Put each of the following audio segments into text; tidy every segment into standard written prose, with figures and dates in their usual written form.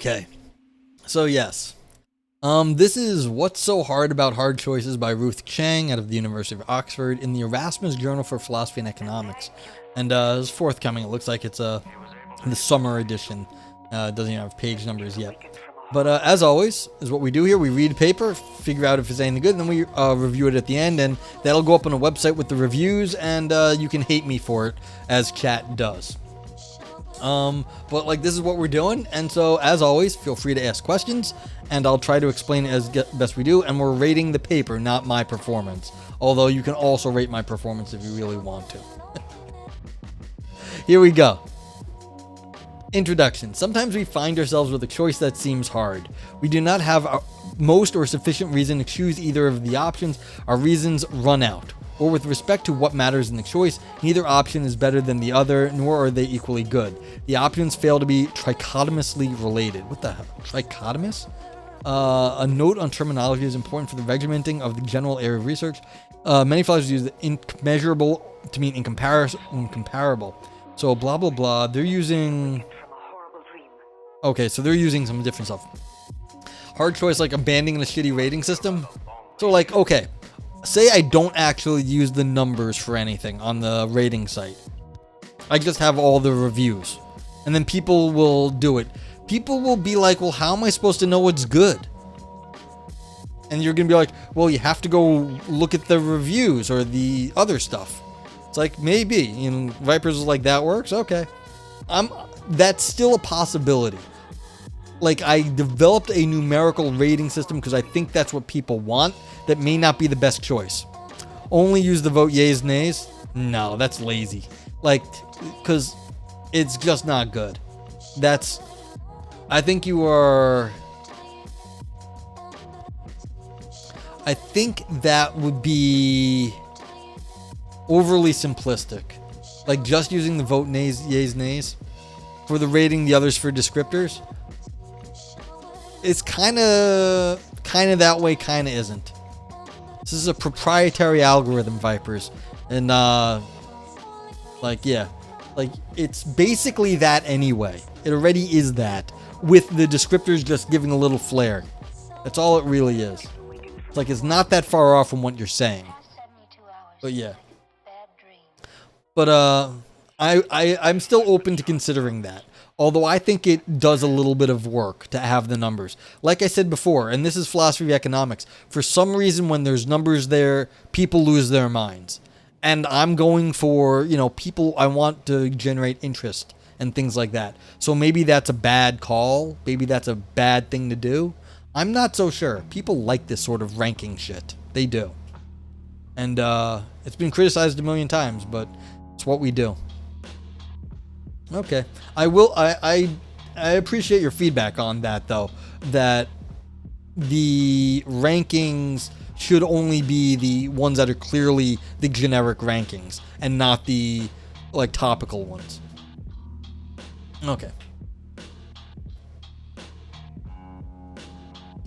Okay. So yes. This is What's So Hard About Hard Choices by Ruth Chang out of the University of Oxford in the Erasmus Journal for Philosophy and Economics. And it's forthcoming. It looks like it's the summer edition. It doesn't even have page numbers yet. But as always, is what we do here. We read a paper, figure out if it's anything good, and then we review it at the end. And that'll go up on a website with the reviews, and you can hate me for it, as chat does. But like, this is what we're doing, and so as always, feel free to ask questions, and I'll try to explain it as best we do. And we're rating the paper, not my performance, although you can also rate my performance if you really want to. Here we go. Introduction. Sometimes we find ourselves with a choice that seems hard. We do not have most or sufficient reason to choose either of the options. Our reasons run out. Or with respect to what matters in the choice, neither option is better than the other, nor are they equally good. The options fail to be trichotomously related. What the hell? Trichotomous? A note on terminology is important for the regimenting of the general area of research. Many philosophers use the incommensurable to mean incomparable. So blah blah blah. They're using... Okay, so they're using some different stuff. Hard choice, like abandoning a shitty rating system. So like, okay, say I don't actually use the numbers for anything on the rating site. I just have all the reviews. And then people will do it. People will be like, well, how am I supposed to know what's good? And you're going to be like, well, you have to go look at the reviews or the other stuff. It's like, maybe. Vipers is like, that works? Okay. That's still a possibility. Like, I developed a numerical rating system because I think that's what people want. That may not be the best choice. Only use the vote yays, nays? No, that's lazy. Like, because it's just not good. I think that would be overly simplistic. Like, just using the vote nays, yays, nays for the rating, the others for descriptors. It's kind of that way, kind of isn't. This is a proprietary algorithm, Vipers. And, it's basically that anyway. It already is that, with the descriptors just giving a little flair. That's all it really is. It's like, it's not that far off from what you're saying. But yeah. But, I'm still open to considering that. Although I think it does a little bit of work to have the numbers. Like I said before, and this is philosophy of economics, for some reason when there's numbers there, people lose their minds. And I'm going for, people, I want to generate interest and things like that. So maybe that's a bad call. Maybe that's a bad thing to do. I'm not so sure. People like this sort of ranking shit. They do. And it's been criticized a million times, but it's what we do. Okay. I appreciate your feedback on that, though, that the rankings should only be the ones that are clearly the generic rankings and not the topical ones. Okay.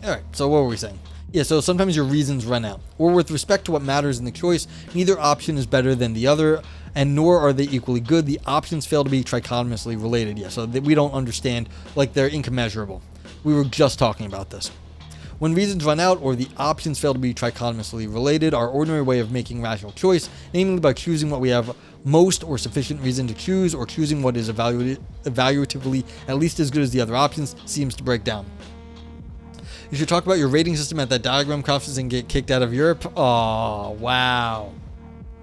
All right. So what were we saying? Yeah, so sometimes your reasons run out. Or with respect to what matters in the choice, neither option is better than the other, and nor are they equally good. The options fail to be trichotomously related. Yeah, so we don't understand, they're incommensurable. We were just talking about this. When reasons run out, or the options fail to be trichotomously related, our ordinary way of making rational choice, namely by choosing what we have most or sufficient reason to choose, or choosing what is evaluatively at least as good as the other options, seems to break down. You should talk about your rating system at that diagram conference and get kicked out of Europe. Oh, wow.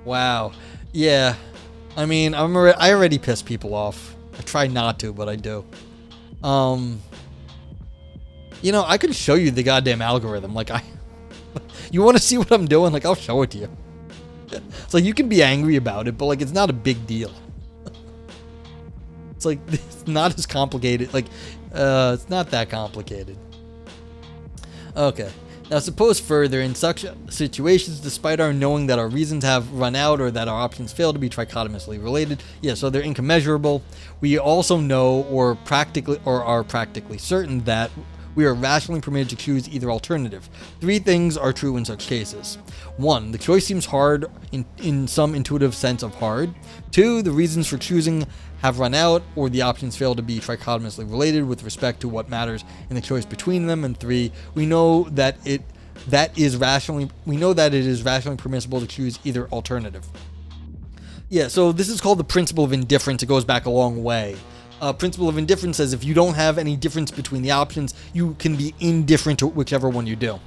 Wow. Yeah. I mean, I already piss people off. I try not to, but I do. I could show you the goddamn algorithm. You want to see what I'm doing? I'll show it to you. It's you can be angry about it, but it's not a big deal. It's not as complicated. It's not that complicated. Okay. Now suppose further, in such situations, despite our knowing that our reasons have run out or that our options fail to be trichotomously related, so they're incommensurable, we also know or are practically certain that we are rationally permitted to choose either alternative. 3 things are true in such cases. 1. The choice seems hard in some intuitive sense of hard. 2. The reasons for choosing have run out, or the options fail to be trichotomously related with respect to what matters in the choice between them. And 3. We know that it is rationally permissible to choose either alternative. Yeah, so this is called the principle of indifference. It goes back a long way. Principle of indifference says if you don't have any difference between the options, you can be indifferent to whichever one you do.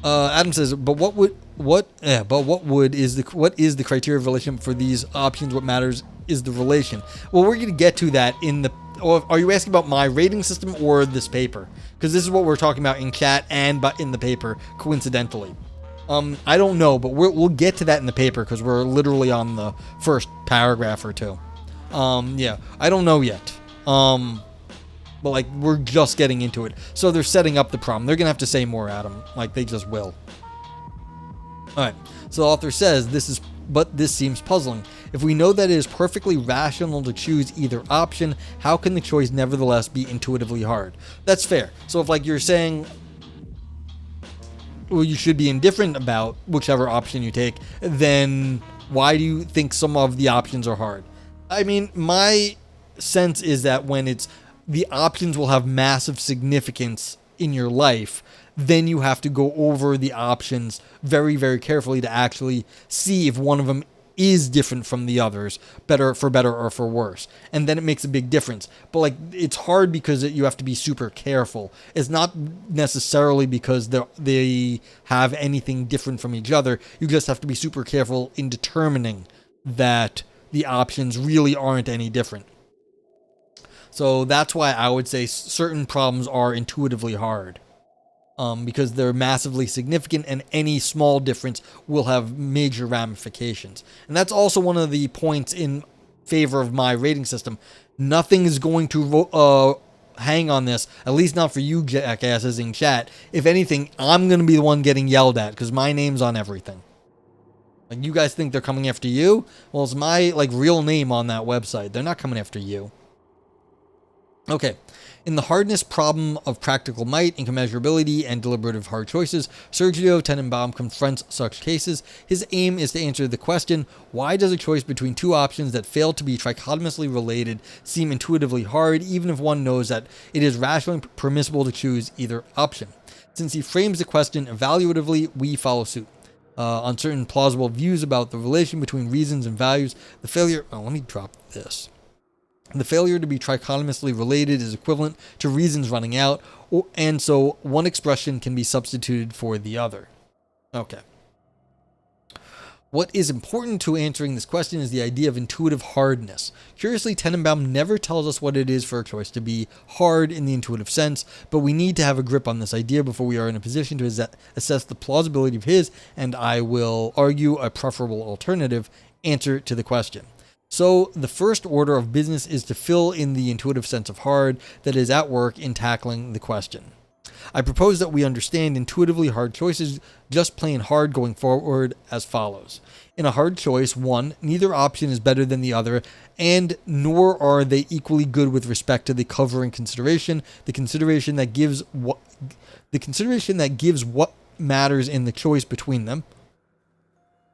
Adam says, what is the criteria of relation for these options? What matters is the relation. Well, we're going to get to that in the. Or are you asking about my rating system or this paper? Because this is what we're talking about in chat and in the paper, coincidentally. I don't know, but we'll get to that in the paper because we're literally on the first paragraph or two. Yeah, I don't know yet. But like we're just getting into it. So they're setting up the problem. They're gonna have to say more, Adam. Like they just will. Alright, so the author says this seems puzzling. If we know that it is perfectly rational to choose either option, how can the choice nevertheless be intuitively hard? That's fair. So if like you're saying, well, you should be indifferent about whichever option you take, then why do you think some of the options are hard? I mean, my sense is that when the options will have massive significance in your life, then you have to go over the options very, very carefully to actually see if one of them is different from the others, for better or for worse. And then it makes a big difference. But like, it's hard because you have to be super careful. It's not necessarily because they have anything different from each other. You just have to be super careful in determining that the options really aren't any different. So that's why I would say certain problems are intuitively hard. Because they're massively significant and any small difference will have major ramifications. And that's also one of the points in favor of my rating system. Nothing is going to hang on this, at least not for you jackasses in chat. If anything, I'm going to be the one getting yelled at because my name's on everything. Like, you guys think they're coming after you? Well, it's my real name on that website. They're not coming after you. Okay. In the hardness problem of practical might, incommensurability, and deliberative hard choices, Sergio Tenenbaum confronts such cases. His aim is to answer the question, why does a choice between two options that fail to be trichotomously related seem intuitively hard, even if one knows that it is rationally permissible to choose either option? Since he frames the question evaluatively, we follow suit. On certain plausible views about the relation between reasons and values, the failure... Oh, let me drop this. The failure to be trichotomously related is equivalent to reasons running out, and so one expression can be substituted for the other. Okay. What is important to answering this question is the idea of intuitive hardness. Curiously, Tenenbaum never tells us what it is for a choice to be hard in the intuitive sense, but we need to have a grip on this idea before we are in a position to assess the plausibility of his, and I will argue a preferable alternative, answer to the question. So, the first order of business is to fill in the intuitive sense of hard that is at work in tackling the question. I propose that we understand intuitively hard choices just plain hard going forward as follows. In a hard choice, 1, neither option is better than the other, and nor are they equally good with respect to the covering consideration, the consideration that gives what matters in the choice between them.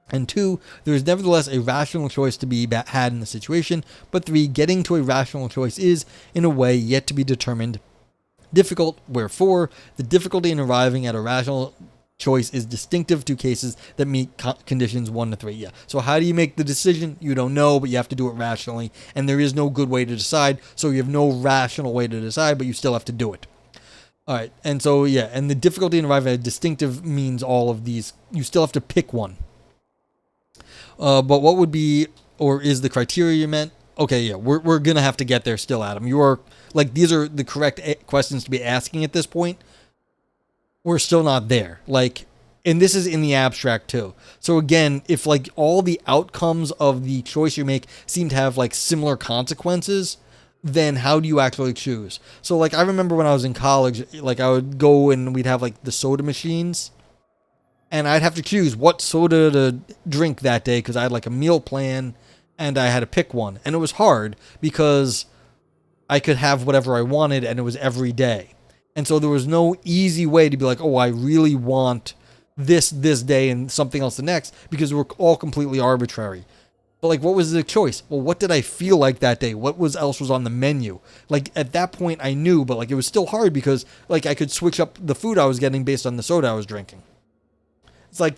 And 2, there is nevertheless a rational choice to be had in the situation, but 3, getting to a rational choice is, in a way, yet to be determined difficult, wherefore, the difficulty in arriving at a rational choice is distinctive to cases that meet conditions 1 to 3. Yeah. So how do you make the decision? You don't know, but you have to do it rationally, and there is no good way to decide, so you have no rational way to decide, but you still have to do it. All right, and so, yeah, and the difficulty in arriving at a distinctive means all of these. You still have to pick one. But what would be, or is the criteria you meant? Okay, yeah, we're going to have to get there still, Adam. You are, these are the correct questions to be asking at this point. We're still not there. And this is in the abstract too. So again, if all the outcomes of the choice you make seem to have similar consequences, then how do you actually choose? So I remember when I was in college, I would go and we'd have the soda machines. And I'd have to choose what soda to drink that day because I had a meal plan and I had to pick one. And it was hard because I could have whatever I wanted and it was every day. And so there was no easy way to be like, oh, I really want this day and something else the next, because we're all completely arbitrary. But like, what was the choice? Well, what did I feel like that day? What else was on the menu? Like, at that point I knew, but like, it was still hard because like I could switch up the food I was getting based on the soda I was drinking. It's like,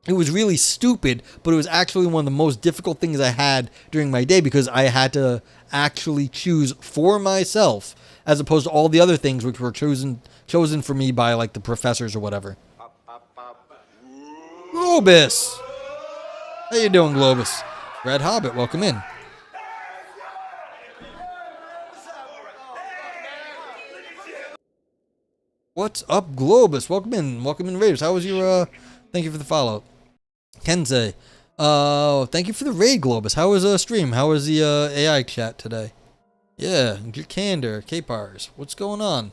it was really stupid, but it was actually one of the most difficult things I had during my day, because I had to actually choose for myself, as opposed to all the other things which were chosen for me by like the professors or whatever. Globus! How you doing, Globus? Red Hobbit, welcome in. What's up, Globus? Welcome in, Raiders. How was your, thank you for the follow. Kensei, thank you for the raid, Globus. How was stream? How was the AI chat today? Yeah, Candor, K-Pars. What's going on?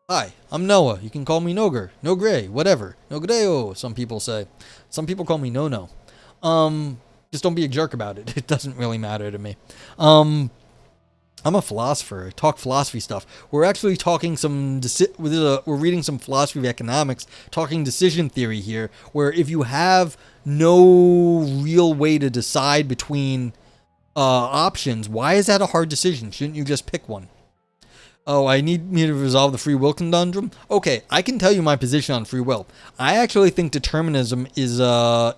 Hi, I'm Noah. You can call me Noger, No Gray, whatever. No Greo, some people say. Some people call me No. Just don't be a jerk about it. It doesn't really matter to me. I'm a philosopher. I talk philosophy stuff. We're actually talking we're reading some philosophy of economics, talking decision theory here, where if you have no real way to decide between options, why is that a hard decision? Shouldn't you just pick one? Oh, I need me to resolve the free will conundrum? Okay, I can tell you my position on free will. I actually think determinism is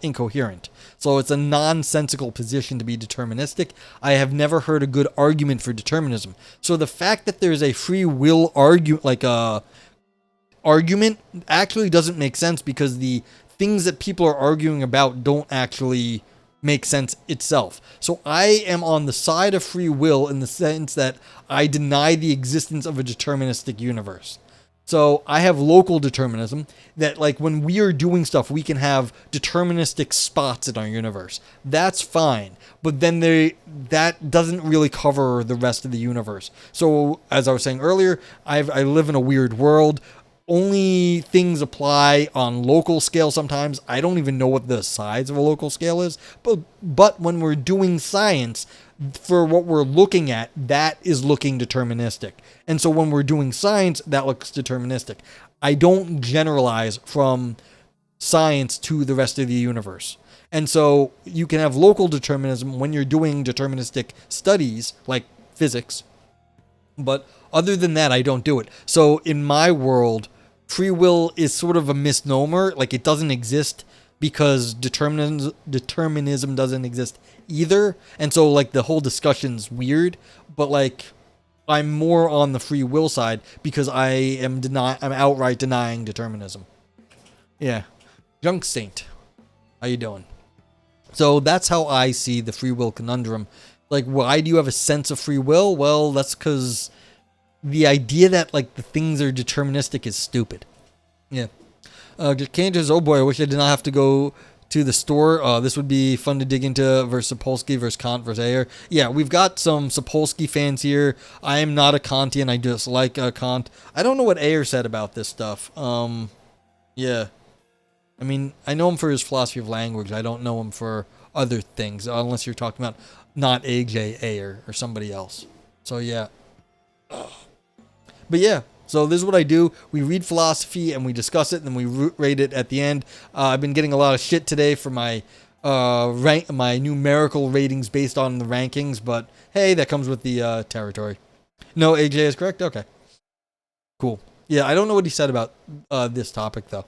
incoherent. So it's a nonsensical position to be deterministic. I have never heard a good argument for determinism. So the fact that there's a free will argument actually doesn't make sense, because the things that people are arguing about don't actually make sense itself. So I am on the side of free will in the sense that I deny the existence of a deterministic universe. So I have local determinism, that like when we are doing stuff, we can have deterministic spots in our universe. That's fine. But then that doesn't really cover the rest of the universe. So as I was saying earlier, I live in a weird world. Only things apply on local scale sometimes. I don't even know what the size of a local scale is. But when we're doing science, for what we're looking at, that is looking deterministic. And so when we're doing science, that looks deterministic. I don't generalize from science to the rest of the universe. And so you can have local determinism when you're doing deterministic studies, like physics. But other than that, I don't do it. So in my world, free will is sort of a misnomer. Like, it doesn't exist because determinism doesn't exist either. And so like the whole discussion's weird, but like I'm more on the free will side because I'm outright denying determinism. Yeah. Junk Saint, how you doing? So that's how I see the free will conundrum. Like, why do you have a sense of free will? Well, that's because the idea that like the things are deterministic is stupid. Yeah. Kane says, oh boy, I wish I did not have to go to the store. This would be fun to dig into versus Sapolsky versus Kant versus Ayer. Yeah, we've got some Sapolsky fans here. I am not a Kantian. I just like Kant. I don't know what Ayer said about this stuff. Yeah. I mean, I know him for his philosophy of language. I don't know him for other things, unless you're talking about not A.J. Ayer or somebody else. So, yeah. But, yeah. So this is what I do. We read philosophy and we discuss it, and then we rate it at the end. I've been getting a lot of shit today for my my numerical ratings based on the rankings, but hey, that comes with the territory. No, AJ is correct? Okay. Cool. Yeah, I don't know what he said about this topic, though.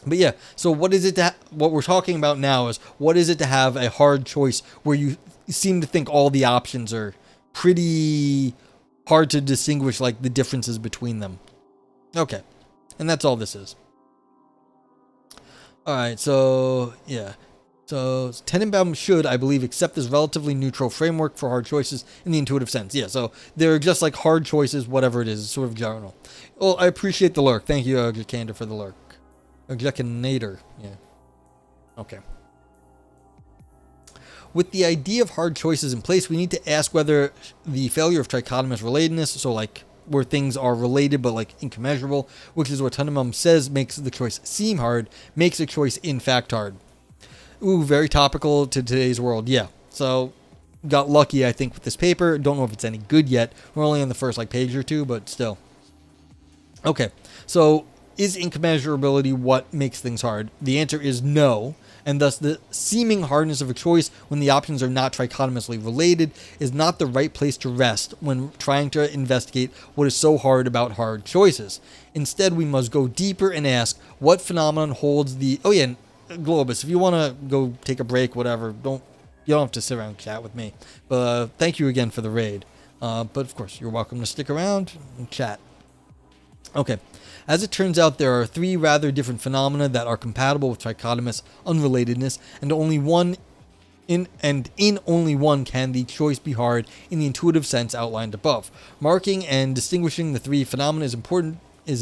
But yeah, so what is it what we're talking about now is, what is it to have a hard choice where you seem to think all the options are pretty hard to distinguish, like the differences between them. Okay. And that's all this is. Alright, so yeah. So Tenenbaum should, I believe, accept this relatively neutral framework for hard choices in the intuitive sense. Yeah, so they're just like hard choices, whatever it is, sort of general. Well, I appreciate the lurk. Thank you, Jacander, for the lurk. Jacanator. Yeah. Okay. With the idea of hard choices in place, we need to ask whether the failure of trichotomous relatedness, so like where things are related but like incommensurable, which is what Tenenbaum says makes the choice seem hard, makes a choice in fact hard. Ooh, very topical to today's world. Yeah. So got lucky, I think, with this paper. Don't know if it's any good yet. We're only on the first like page or two, but still. Okay, so is incommensurability what makes things hard? The answer is no, and thus the seeming hardness of a choice when the options are not trichotomously related is not the right place to rest when trying to investigate what is so hard about hard choices. Instead, we must go deeper and ask what phenomenon holds the... Oh yeah, Globus, if you want to go take a break, whatever, you don't have to sit around and chat with me. But thank you again for the raid. But of course, you're welcome to stick around and chat. Okay, as it turns out, there are three rather different phenomena that are compatible with trichotomous unrelatedness, and in only one can the choice be hard in the intuitive sense outlined above. Marking and distinguishing the three phenomena is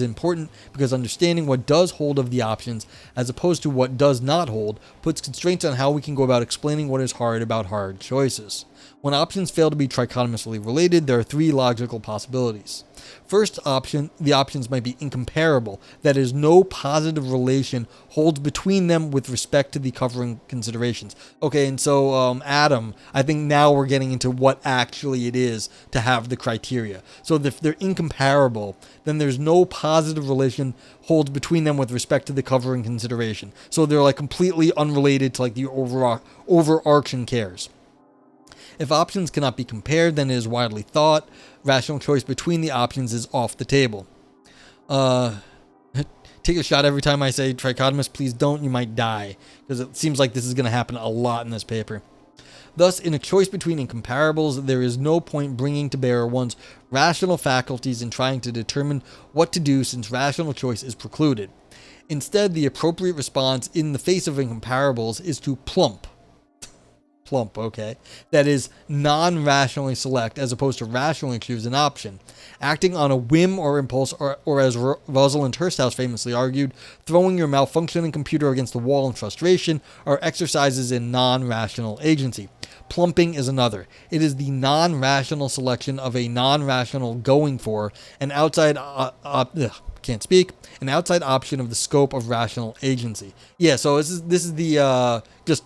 important because understanding what does hold of the options as opposed to what does not hold puts constraints on how we can go about explaining what is hard about hard choices. When options fail to be trichotomously related, there are three logical possibilities. First option, the options might be incomparable, that is, no positive relation holds between them with respect to the covering considerations. Okay, and so Adam, I think now we're getting into what actually it is to have the criteria. So if they're incomparable, then there's no positive relation holds between them with respect to the covering consideration. So they're like completely unrelated to like the overarching cares. If options cannot be compared, then it is widely thought rational choice between the options is off the table. Take a shot every time I say trichotomous. Please don't. You might die, because it seems like this is going to happen a lot in this paper. Thus, in a choice between incomparables, there is no point bringing to bear one's rational faculties in trying to determine what to do, since rational choice is precluded. Instead, the appropriate response in the face of incomparables is to plump, okay? That is, non-rationally select as opposed to rationally choose an option. Acting on a whim or impulse, or as Rosalind Hursthouse famously argued, throwing your malfunctioning computer against the wall in frustration are exercises in non-rational agency. Plumping is another. It is the non-rational selection of a non-rational going for an outside an outside option of the scope of rational agency. Yeah, so this is the just,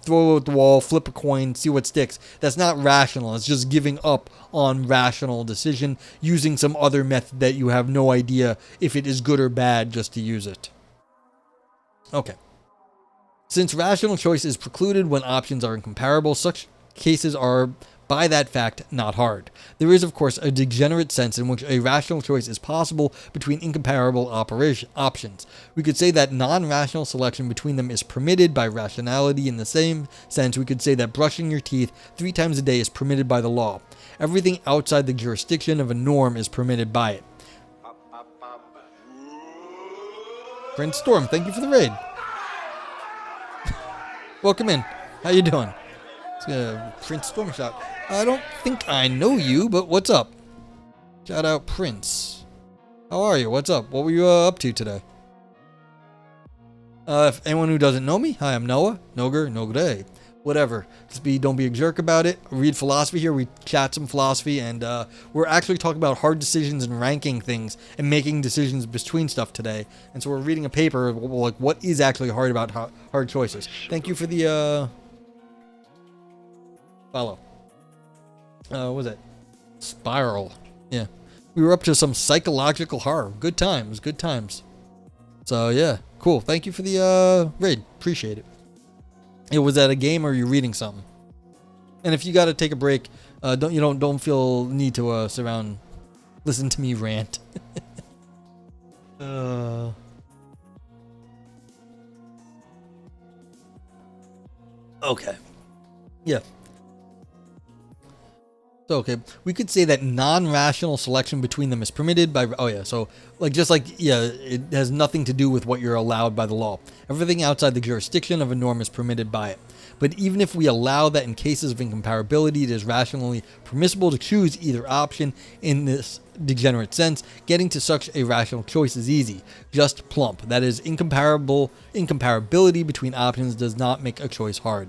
throw it at the wall, flip a coin, see what sticks. That's not rational. It's just giving up on rational decision using some other method that you have no idea if it is good or bad just to use it. Okay. Since rational choice is precluded when options are incomparable, such cases are, by that fact, not hard. There is, of course, a degenerate sense in which a rational choice is possible between incomparable options. We could say that non-rational selection between them is permitted by rationality. In the same sense, we could say that brushing your teeth 3 times a day is permitted by the law. Everything outside the jurisdiction of a norm is permitted by it. Prince Storm, thank you for the raid. Welcome in. How you doing? Prince Storm Shot. I don't think I know you, but what's up? Shout out Prince. How are you? What's up? What were you up to today? If anyone who doesn't know me, hi, I'm Noah. Nogre. Whatever. Don't be a jerk about it. Read philosophy here. We chat some philosophy, and we're actually talking about hard decisions and ranking things and making decisions between stuff today. And so we're reading a paper like what is actually hard about hard choices. Thank you for the follow. What was it? Spiral. Yeah. We were up to some psychological horror. Good times. So yeah, cool. Thank you for the raid. Appreciate it. Was that a game or are you reading something? And if you got to take a break, don't feel need to sit around, listen to me rant. Okay. Yeah. So, okay, we could say that non-rational selection between them is permitted by... Oh, yeah, so, it has nothing to do with what you're allowed by the law. Everything outside the jurisdiction of a norm is permitted by it. But even if we allow that in cases of incomparability, it is rationally permissible to choose either option in this degenerate sense, getting to such a rational choice is easy. Just plump. That is, incomparability between options does not make a choice hard.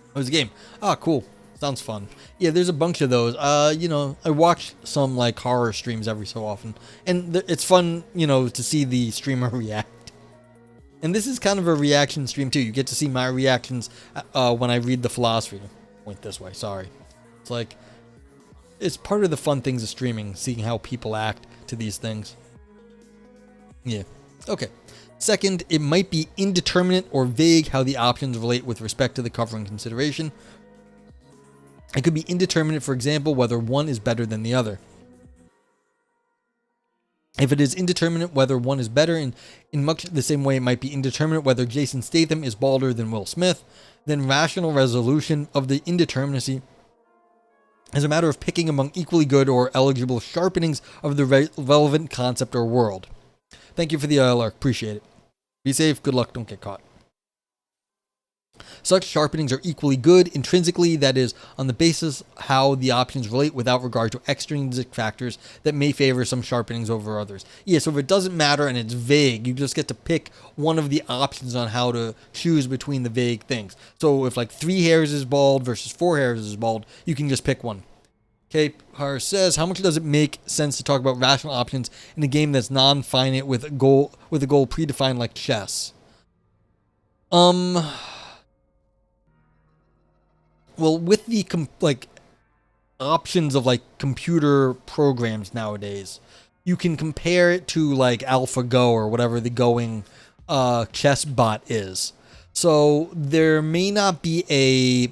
It was a game. Ah, cool. Sounds fun. Yeah, there's a bunch of those. I watch some like horror streams every so often, and it's fun, to see the streamer react. And this is kind of a reaction stream too. You get to see my reactions when I read the philosophy. Went this way. Sorry. It's part of the fun things of streaming, seeing how people act to these things. Yeah. Okay. Second, it might be indeterminate or vague how the options relate with respect to the covering consideration. It could be indeterminate, for example, whether one is better than the other. If it is indeterminate whether one is better, in much the same way it might be indeterminate whether Jason Statham is balder than Will Smith, then rational resolution of the indeterminacy is a matter of picking among equally good or eligible sharpenings of the relevant concept or world. Thank you for the alert. Appreciate it. Be safe. Good luck. Don't get caught. Such sharpenings are equally good intrinsically, that is, on the basis how the options relate without regard to extrinsic factors that may favor some sharpenings over others. Yeah, so if it doesn't matter and it's vague, you just get to pick one of the options on how to choose between the vague things. So if like 3 hairs is bald versus 4 hairs is bald, you can just pick one. Okay, Har says, how much does it make sense to talk about rational options in a game that's non-finite with a goal predefined like chess? Well, with the options of like computer programs nowadays, you can compare it to like AlphaGo or whatever the going chess bot is. So there may not be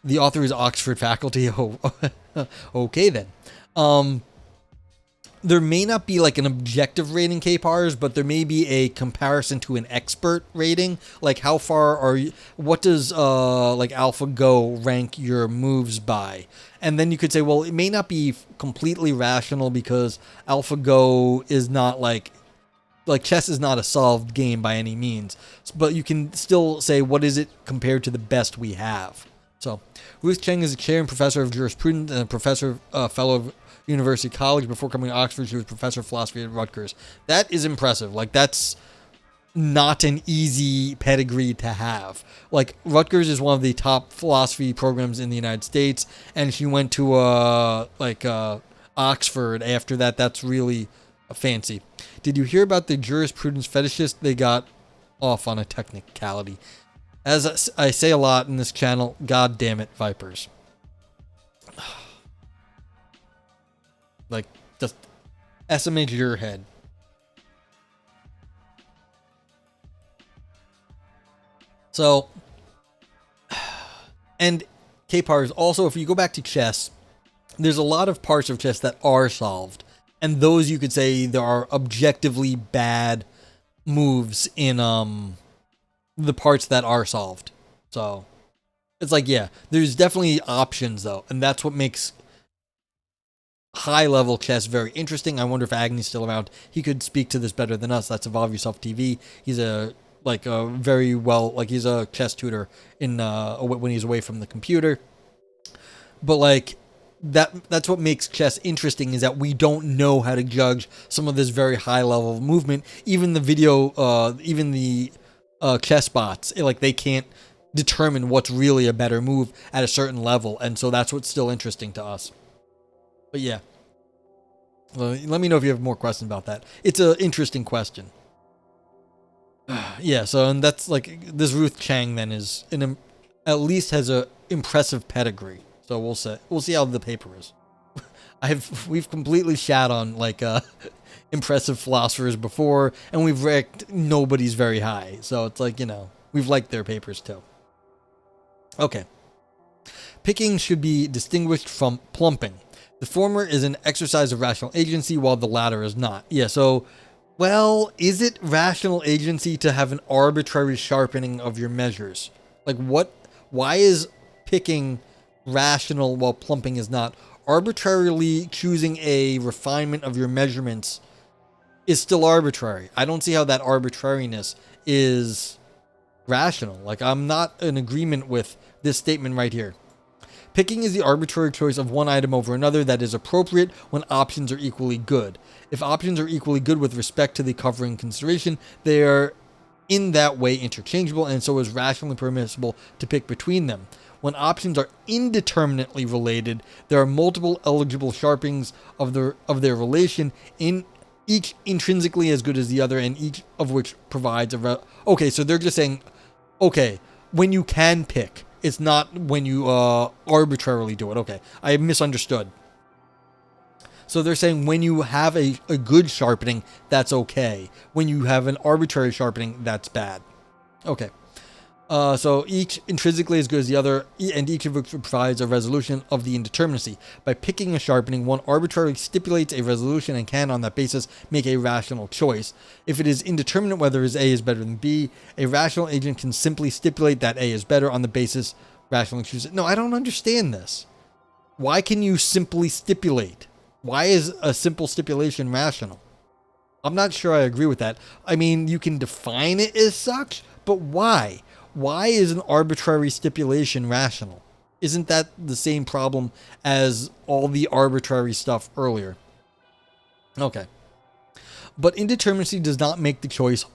the author is Oxford faculty. Oh, okay then. There may not be like an objective rating K-pars, but there may be a comparison to an expert rating. Like how far are you, what does like AlphaGo rank your moves by? And then you could say, well, it may not be completely rational because AlphaGo is not like chess is not a solved game by any means. But you can still say, what is it compared to the best we have? So Ruth Chang is a chair and professor of jurisprudence and a professor, fellow of University College. Before coming to Oxford, she was professor of philosophy at Rutgers. That is impressive. Like, that's not an easy pedigree to have. Like, Rutgers is one of the top philosophy programs in the United States, and she went to Oxford after that. That's really fancy. Did you hear about the jurisprudence fetishist? They got off on a technicality. As I say a lot in this channel, God damn it, Vipers. Like, just SMH your head. So, and K-pars also, if you go back to chess, there's a lot of parts of chess that are solved. And those you could say there are objectively bad moves in the parts that are solved. So, it's like, yeah, there's definitely options though. And that's what makes high-level chess very interesting. I wonder if Agni's still around. He could speak to this better than us. That's Evolve Yourself TV. He's a very well, like, he's a chess tutor in when he's away from the computer. But like that's what makes chess interesting, is that we don't know how to judge some of this very high-level movement. Even the chess bots, like, they can't determine what's really a better move at a certain level, and so that's what's still interesting to us. But yeah, let me know if you have more questions about that. It's an interesting question. Yeah, so, and that's like, this Ruth Chang then is at least has a impressive pedigree. So we'll see how the paper is. We've completely shat on like impressive philosophers before, and we've ranked nobody's very high. So it's like, we've liked their papers too. Okay. Picking should be distinguished from plumping. The former is an exercise of rational agency, while the latter is not. Yeah, so, well, is it rational agency to have an arbitrary sharpening of your measures? Like, why is picking rational while plumping is not? Arbitrarily choosing a refinement of your measurements is still arbitrary. I don't see how that arbitrariness is rational. Like, I'm not in agreement with this statement right here. Picking is the arbitrary choice of one item over another that is appropriate when options are equally good. If options are equally good with respect to the covering consideration, they are in that way interchangeable, and so is rationally permissible to pick between them. When options are indeterminately related, there are multiple eligible sharpenings of their relation, in each intrinsically as good as the other, and each of which provides okay, so they're just saying, okay, when you can pick. It's not when you arbitrarily do it. Okay, I misunderstood. So they're saying when you have a good sharpening, that's okay. When you have an arbitrary sharpening, that's bad. Okay. So each intrinsically as good as the other, and each of which provides a resolution of the indeterminacy. By picking a sharpening, one arbitrarily stipulates a resolution and can, on that basis, make a rational choice. If it is indeterminate whether A is better than B, a rational agent can simply stipulate that A is better on the basis rationally choose it. No, I don't understand this. Why can you simply stipulate? Why is a simple stipulation rational? I'm not sure I agree with that. I mean, you can define it as such, but why? Why is an arbitrary stipulation rational? Isn't that the same problem as all the arbitrary stuff earlier? Okay. But indeterminacy does not make the choice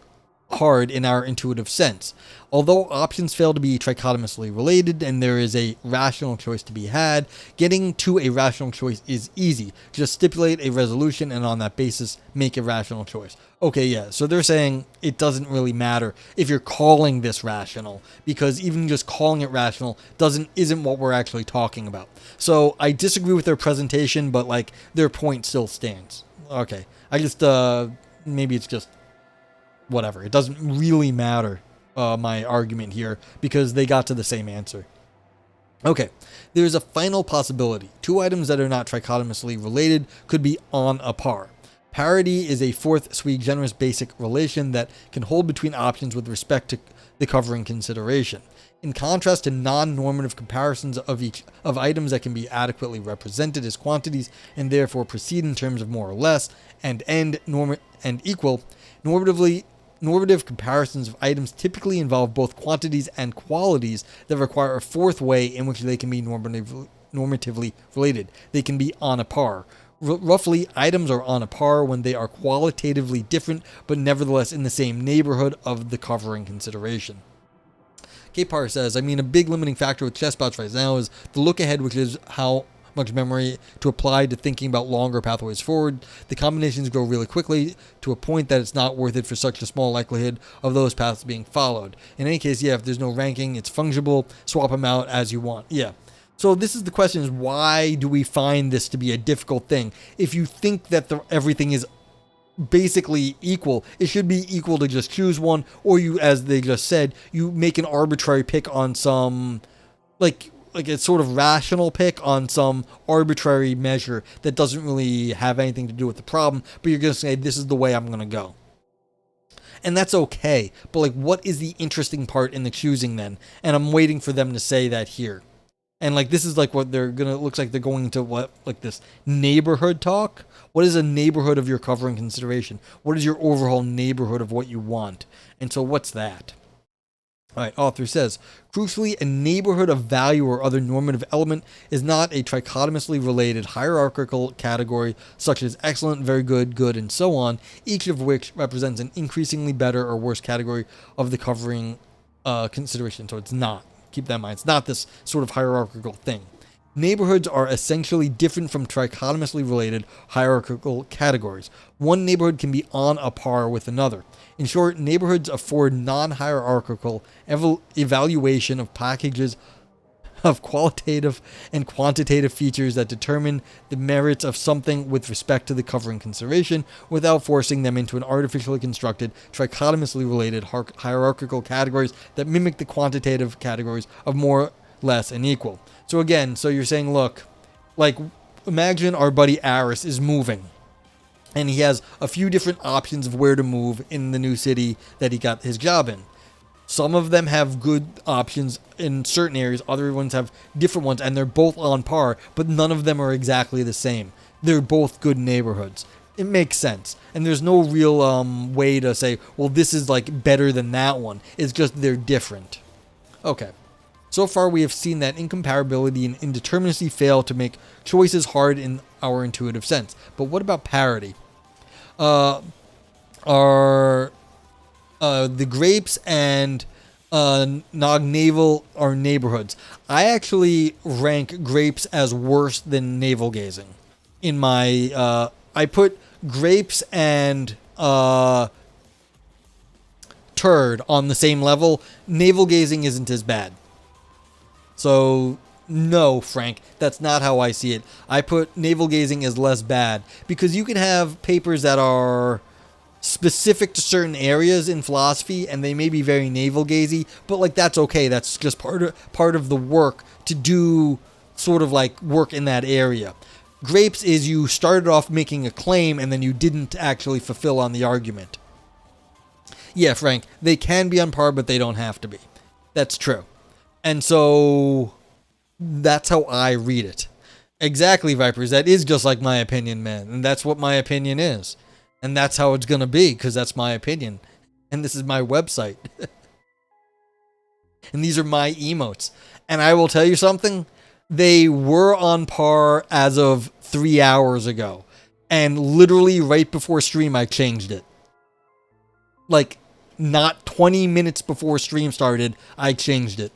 hard in our intuitive sense. Although options fail to be trichotomously related and there is a rational choice to be had, getting to a rational choice is easy. Just stipulate a resolution and on that basis make a rational choice. Okay, yeah, so they're saying it doesn't really matter if you're calling this rational, because even just calling it rational isn't what we're actually talking about. So I disagree with their presentation, but like their point still stands. Okay, I just maybe it's just whatever. It doesn't really matter, my argument here, because they got to the same answer. Okay, there's a final possibility. Two items that are not trichotomously related could be on a par. Parity is a fourth sui generis basic relation that can hold between options with respect to the covering consideration. In contrast to non-normative comparisons of items that can be adequately represented as quantities and therefore proceed in terms of more or less and equal, normative comparisons of items typically involve both quantities and qualities that require a fourth way in which they can be normatively related. They can be on a par. Roughly, items are on a par when they are qualitatively different, but nevertheless in the same neighborhood of the covering consideration. K-Par says, I mean, a big limiting factor with chessbots right now is the look ahead, which is how much memory to apply to thinking about longer pathways forward. The combinations grow really quickly to a point that it's not worth it for such a small likelihood of those paths being followed. In any case, yeah, if there's no ranking, it's fungible, swap them out as you want. Yeah. So this is the question, is why do we find this to be a difficult thing? If you think that everything is basically equal, it should be equal to just choose one, or you, as they just said, you make an arbitrary pick on some, like a sort of rational pick on some arbitrary measure that doesn't really have anything to do with the problem, but you're going to say, this is the way I'm going to go. And that's okay, but like, what is the interesting part in the choosing then? And I'm waiting for them to say that here. And like, this is like what looks like they're going into what, like this neighborhood talk. What is a neighborhood of your covering consideration? What is your overall neighborhood of what you want? And so what's that? All right, author says, crucially, a neighborhood of value or other normative element is not a trichotomously related hierarchical category such as excellent, very good, good, and so on, each of which represents an increasingly better or worse category of the covering consideration. So it's not. Keep that in mind. It's not this sort of hierarchical thing. Neighborhoods are essentially different from trichotomously related hierarchical categories. One neighborhood can be on a par with another. In short, neighborhoods afford non-hierarchical evaluation of packages of qualitative and quantitative features that determine the merits of something with respect to the covering consideration without forcing them into an artificially constructed, trichotomously related hierarchical categories that mimic the quantitative categories of more, less, and equal. So again, so you're saying, look, like, imagine our buddy Aris is moving, and he has a few different options of where to move in the new city that he got his job in. Some of them have good options in certain areas, other ones have different ones, and they're both on par, but none of them are exactly the same. They're both good neighborhoods. It makes sense. And there's no real way to say, well, this is like better than that one. It's just they're different. Okay. So far, we have seen that incomparability and indeterminacy fail to make choices hard in our intuitive sense. But what about parity? The grapes and navel are neighborhoods. I actually rank grapes as worse than navel gazing. In my, I put grapes and turd on the same level. Navel gazing isn't as bad. So No, Frank, that's not how I see it. I put navel gazing as less bad because you can have papers that are specific to certain areas in philosophy and they may be very navel gazy, but like that's okay. That's just part of the work to do sort of like work in that area. Grapes is you started off making a claim and then you didn't actually fulfill on the argument. Yeah, Frank, they can be on par, but they don't have to be. That's true. And so that's how I read it. Exactly, Vipers. That is just like my opinion, man. And that's what my opinion is. And that's how it's going to be, because that's my opinion. And this is my website. And these are my emotes. And I will tell you something. They were on par as of 3 hours ago. And literally right before stream, I changed it. Like, not 20 minutes before stream started, I changed it.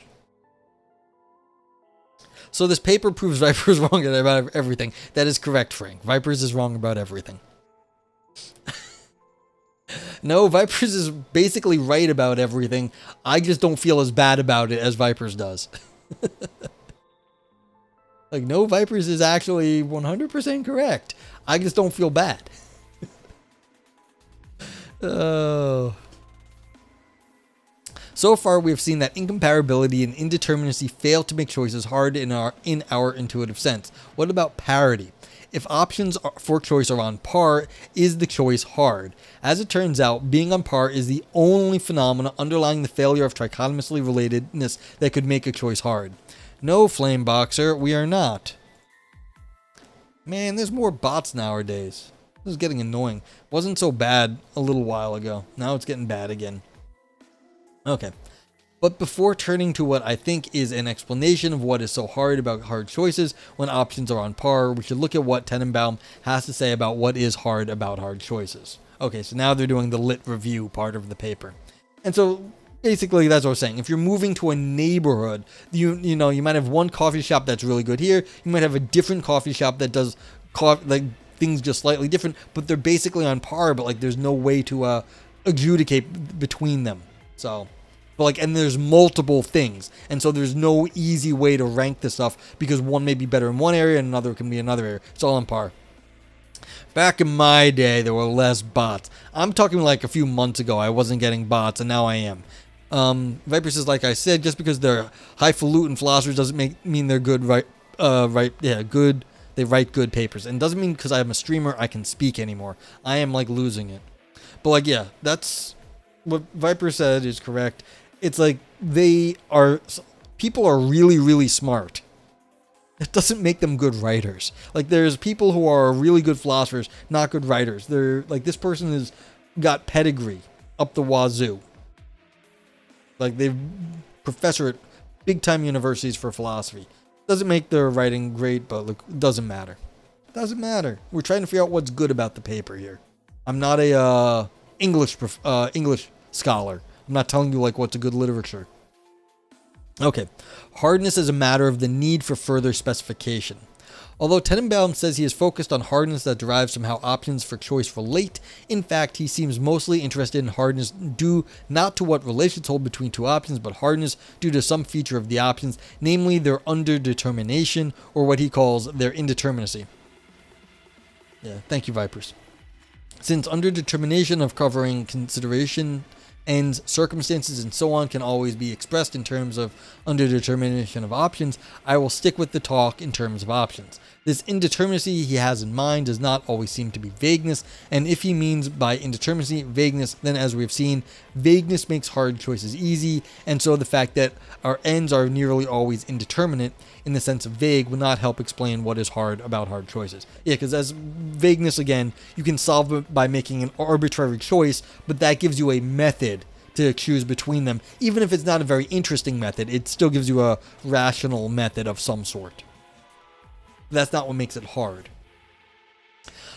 So this paper proves Vipers wrong about everything. That is correct, Frank. Vipers is wrong about everything. No, Vipers is basically right about everything. I just don't feel as bad about it as Vipers does. Like, no, Vipers is actually 100% correct. I just don't feel bad. Oh. So far, we have seen that incomparability and indeterminacy fail to make choices hard in our intuitive sense. What about parity? If options for choice are on par, is the choice hard? As it turns out, being on par is the only phenomena underlying the failure of trichotomously relatedness that could make a choice hard. No, Flame Boxer, we are not. Man, there's more bots nowadays. This is getting annoying. Wasn't so bad a little while ago. Now it's getting bad again. Okay. But before turning to what I think is an explanation of what is so hard about hard choices when options are on par, we should look at what Tenenbaum has to say about what is hard about hard choices. Okay, so now they're doing the lit review part of the paper. And so basically that's what I was saying. If you're moving to a neighborhood, you might have one coffee shop that's really good here. You might have a different coffee shop that does things just slightly different, but they're basically on par, but like there's no way to adjudicate between them. So, but like, and there's multiple things, and so there's no easy way to rank this stuff because one may be better in one area and another can be another area. It's all on par. Back in my day, there were less bots. I'm talking like a few months ago, I wasn't getting bots, and now I am. Viper says, like I said, just because they're highfalutin philosophers doesn't mean they're good, good. They write good papers, and doesn't mean because I'm a streamer I can speak anymore. I am like losing it. But like, yeah, that's what Viper said is correct. It's like people are really, really smart. It doesn't make them good writers. Like there's people who are really good philosophers, not good writers. They're like, this person has got pedigree up the wazoo. Like they've professor at big time universities for philosophy. Doesn't make their writing great, but look, it doesn't matter. Doesn't matter. We're trying to figure out what's good about the paper here. I'm not a English scholar. I'm not telling you like what's a good literature. Okay, hardness is a matter of the need for further specification. Although Tenenbaum says he is focused on hardness that derives from how options for choice relate, in fact, he seems mostly interested in hardness due not to what relations hold between two options, but hardness due to some feature of the options, namely their underdetermination, or what he calls their indeterminacy. Yeah, thank you, Vipers. Since underdetermination of covering consideration, ends, circumstances, and so on can always be expressed in terms of underdetermination of options, I will stick with the talk in terms of options. This indeterminacy he has in mind does not always seem to be vagueness, and if he means by indeterminacy vagueness, then as we've seen, vagueness makes hard choices easy, and so the fact that our ends are nearly always indeterminate in the sense of vague will not help explain what is hard about hard choices. Yeah, because as vagueness, again, you can solve it by making an arbitrary choice, but that gives you a method to choose between them. Even if it's not a very interesting method, it still gives you a rational method of some sort. That's not what makes it hard.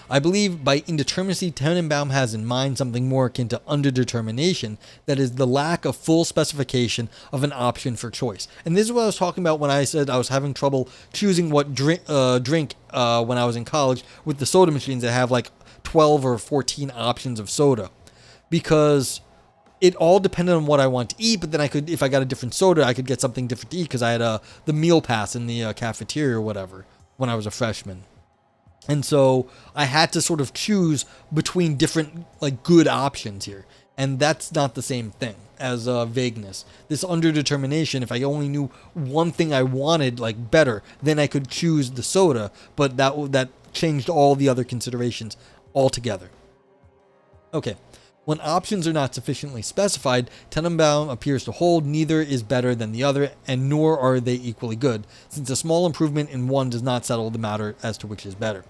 I believe by indeterminacy, Tenenbaum has in mind something more akin to underdetermination, that is the lack of full specification of an option for choice. And this is what I was talking about when I said I was having trouble choosing what drink when I was in college with the soda machines that have like 12 or 14 options of soda. Because it all depended on what I want to eat, but then I could, if I got a different soda, I could get something different to eat because I had the meal pass in the cafeteria or whatever when I was a freshman. And so I had to sort of choose between different like good options here. And that's not the same thing as vagueness. This underdetermination, if I only knew one thing I wanted like better, then I could choose the soda, but that changed all the other considerations altogether. Okay. When options are not sufficiently specified, Tenenbaum appears to hold neither is better than the other, and nor are they equally good, since a small improvement in one does not settle the matter as to which is better.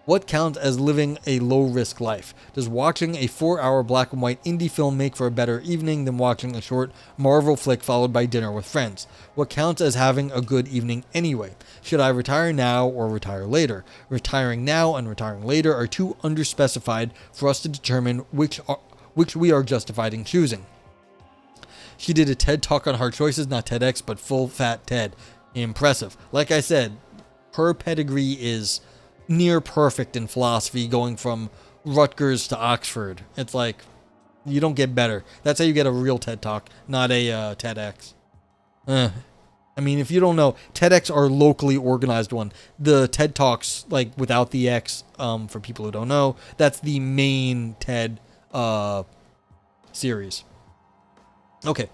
What counts as living a low-risk life? Does watching a 4-hour black and white indie film make for a better evening than watching a short Marvel flick followed by dinner with friends? What counts as having a good evening anyway? Should I retire now or retire later? Retiring now and retiring later are too underspecified for us to determine which we are justified in choosing. She did a TED Talk on hard choices, not TEDx, but full fat TED. Impressive. Like I said, her pedigree is near perfect in philosophy, going from Rutgers to Oxford. It's like, you don't get better. That's how you get a real TED Talk, not a TEDx. I mean, if you don't know, TEDx are locally organized one. The TED Talks, like without the X, for people who don't know, that's the main TED series. Okay.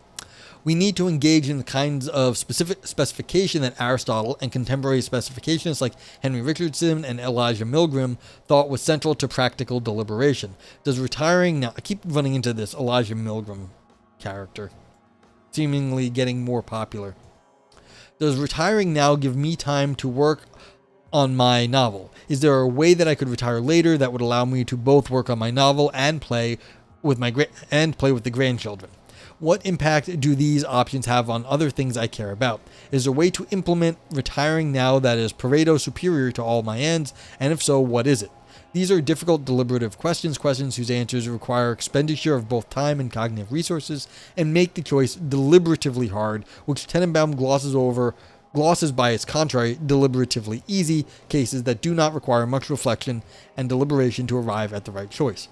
We need to engage in the kinds of specific specification that Aristotle and contemporary specificationists like Henry Richardson and Elijah Milgram thought was central to practical deliberation. Does retiring now... I keep running into this Elijah Milgram character, seemingly getting more popular. Does retiring now give me time to work on my novel? Is there a way that I could retire later that would allow me to both work on my novel and play with the grandchildren? What impact do these options have on other things I care about? Is there a way to implement retiring now that is Pareto superior to all my ends? And if so, what is it? These are difficult deliberative questions whose answers require expenditure of both time and cognitive resources and make the choice deliberatively hard, which Tenenbaum glosses by its contrary, deliberatively easy cases that do not require much reflection and deliberation to arrive at the right choice.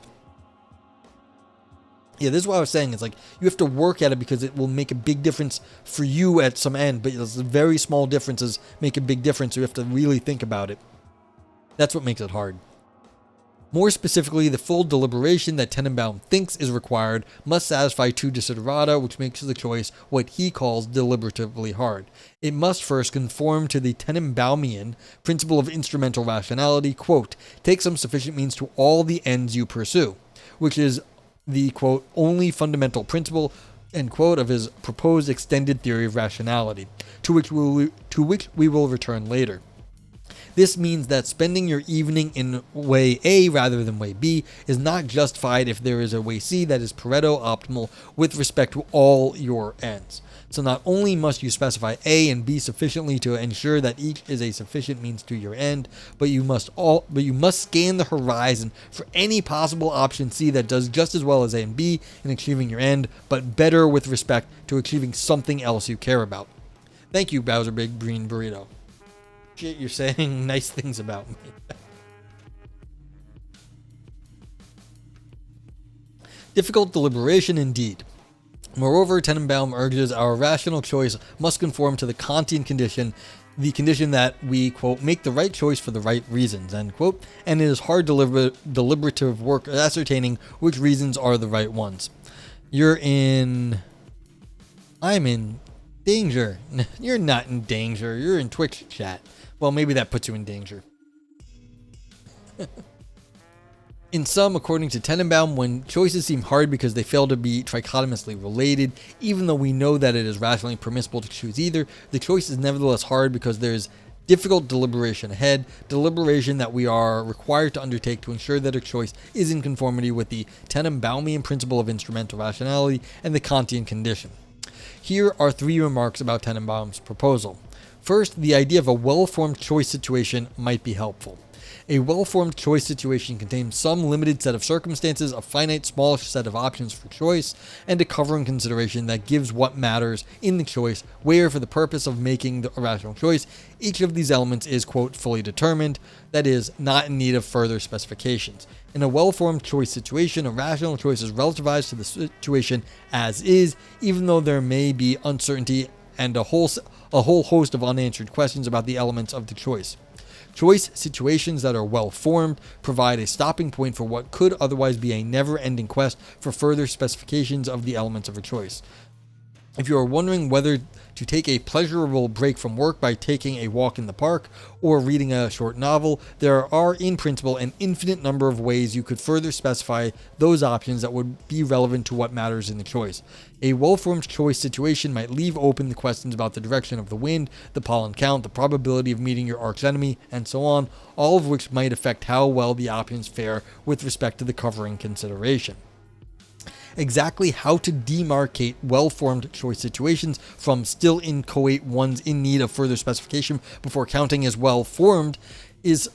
Yeah, this is what I was saying. It's like you have to work at it because it will make a big difference for you at some end, but those very small differences make a big difference, so you have to really think about it. That's what makes it hard. More specifically, the full deliberation that Tenenbaum thinks is required must satisfy two desiderata, which makes the choice what he calls deliberatively hard. It must first conform to the Tenenbaumian principle of instrumental rationality, quote, take some sufficient means to all the ends you pursue, which is the, quote, only fundamental principle, end quote, of his proposed extended theory of rationality, to which we will return later. This means that spending your evening in way A rather than way B is not justified if there is a way C that is Pareto optimal with respect to all your ends. So not only must you specify A and B sufficiently to ensure that each is a sufficient means to your end, but you must scan the horizon for any possible option C that does just as well as A and B in achieving your end, but better with respect to achieving something else you care about. Thank you, Bowser Big Green Burrito. Shit, you're saying nice things about me. Difficult deliberation indeed. Moreover, Tenenbaum urges our rational choice must conform to the Kantian condition, the condition that we, quote, make the right choice for the right reasons, end quote, and it is hard deliberative work ascertaining which reasons are the right ones. I'm in danger. You're not in danger. You're in Twitch chat. Well, maybe that puts you in danger. In sum, according to Tenenbaum, when choices seem hard because they fail to be trichotomously related, even though we know that it is rationally permissible to choose either, the choice is nevertheless hard because there is difficult deliberation ahead, deliberation that we are required to undertake to ensure that a choice is in conformity with the Tenenbaumian principle of instrumental rationality and the Kantian condition. Here are 3 remarks about Tenenbaum's proposal. First, the idea of a well-formed choice situation might be helpful. A well-formed choice situation contains some limited set of circumstances, a finite small set of options for choice, and a covering consideration that gives what matters in the choice, where for the purpose of making the rational choice, each of these elements is, quote, fully determined, that is, not in need of further specifications. In a well-formed choice situation, a rational choice is relativized to the situation as is, even though there may be uncertainty and a whole host of unanswered questions about the elements of the choice. Choice situations that are well formed provide a stopping point for what could otherwise be a never-ending quest for further specifications of the elements of a choice. If you are wondering whether to take a pleasurable break from work by taking a walk in the park or reading a short novel, there are in principle an infinite number of ways you could further specify those options that would be relevant to what matters in the choice. A well-formed choice situation might leave open the questions about the direction of the wind, the pollen count, the probability of meeting your arch enemy, and so on, all of which might affect how well the options fare with respect to the covering consideration. Exactly how to demarcate well-formed choice situations from still inchoate ones in need of further specification before counting as well-formed is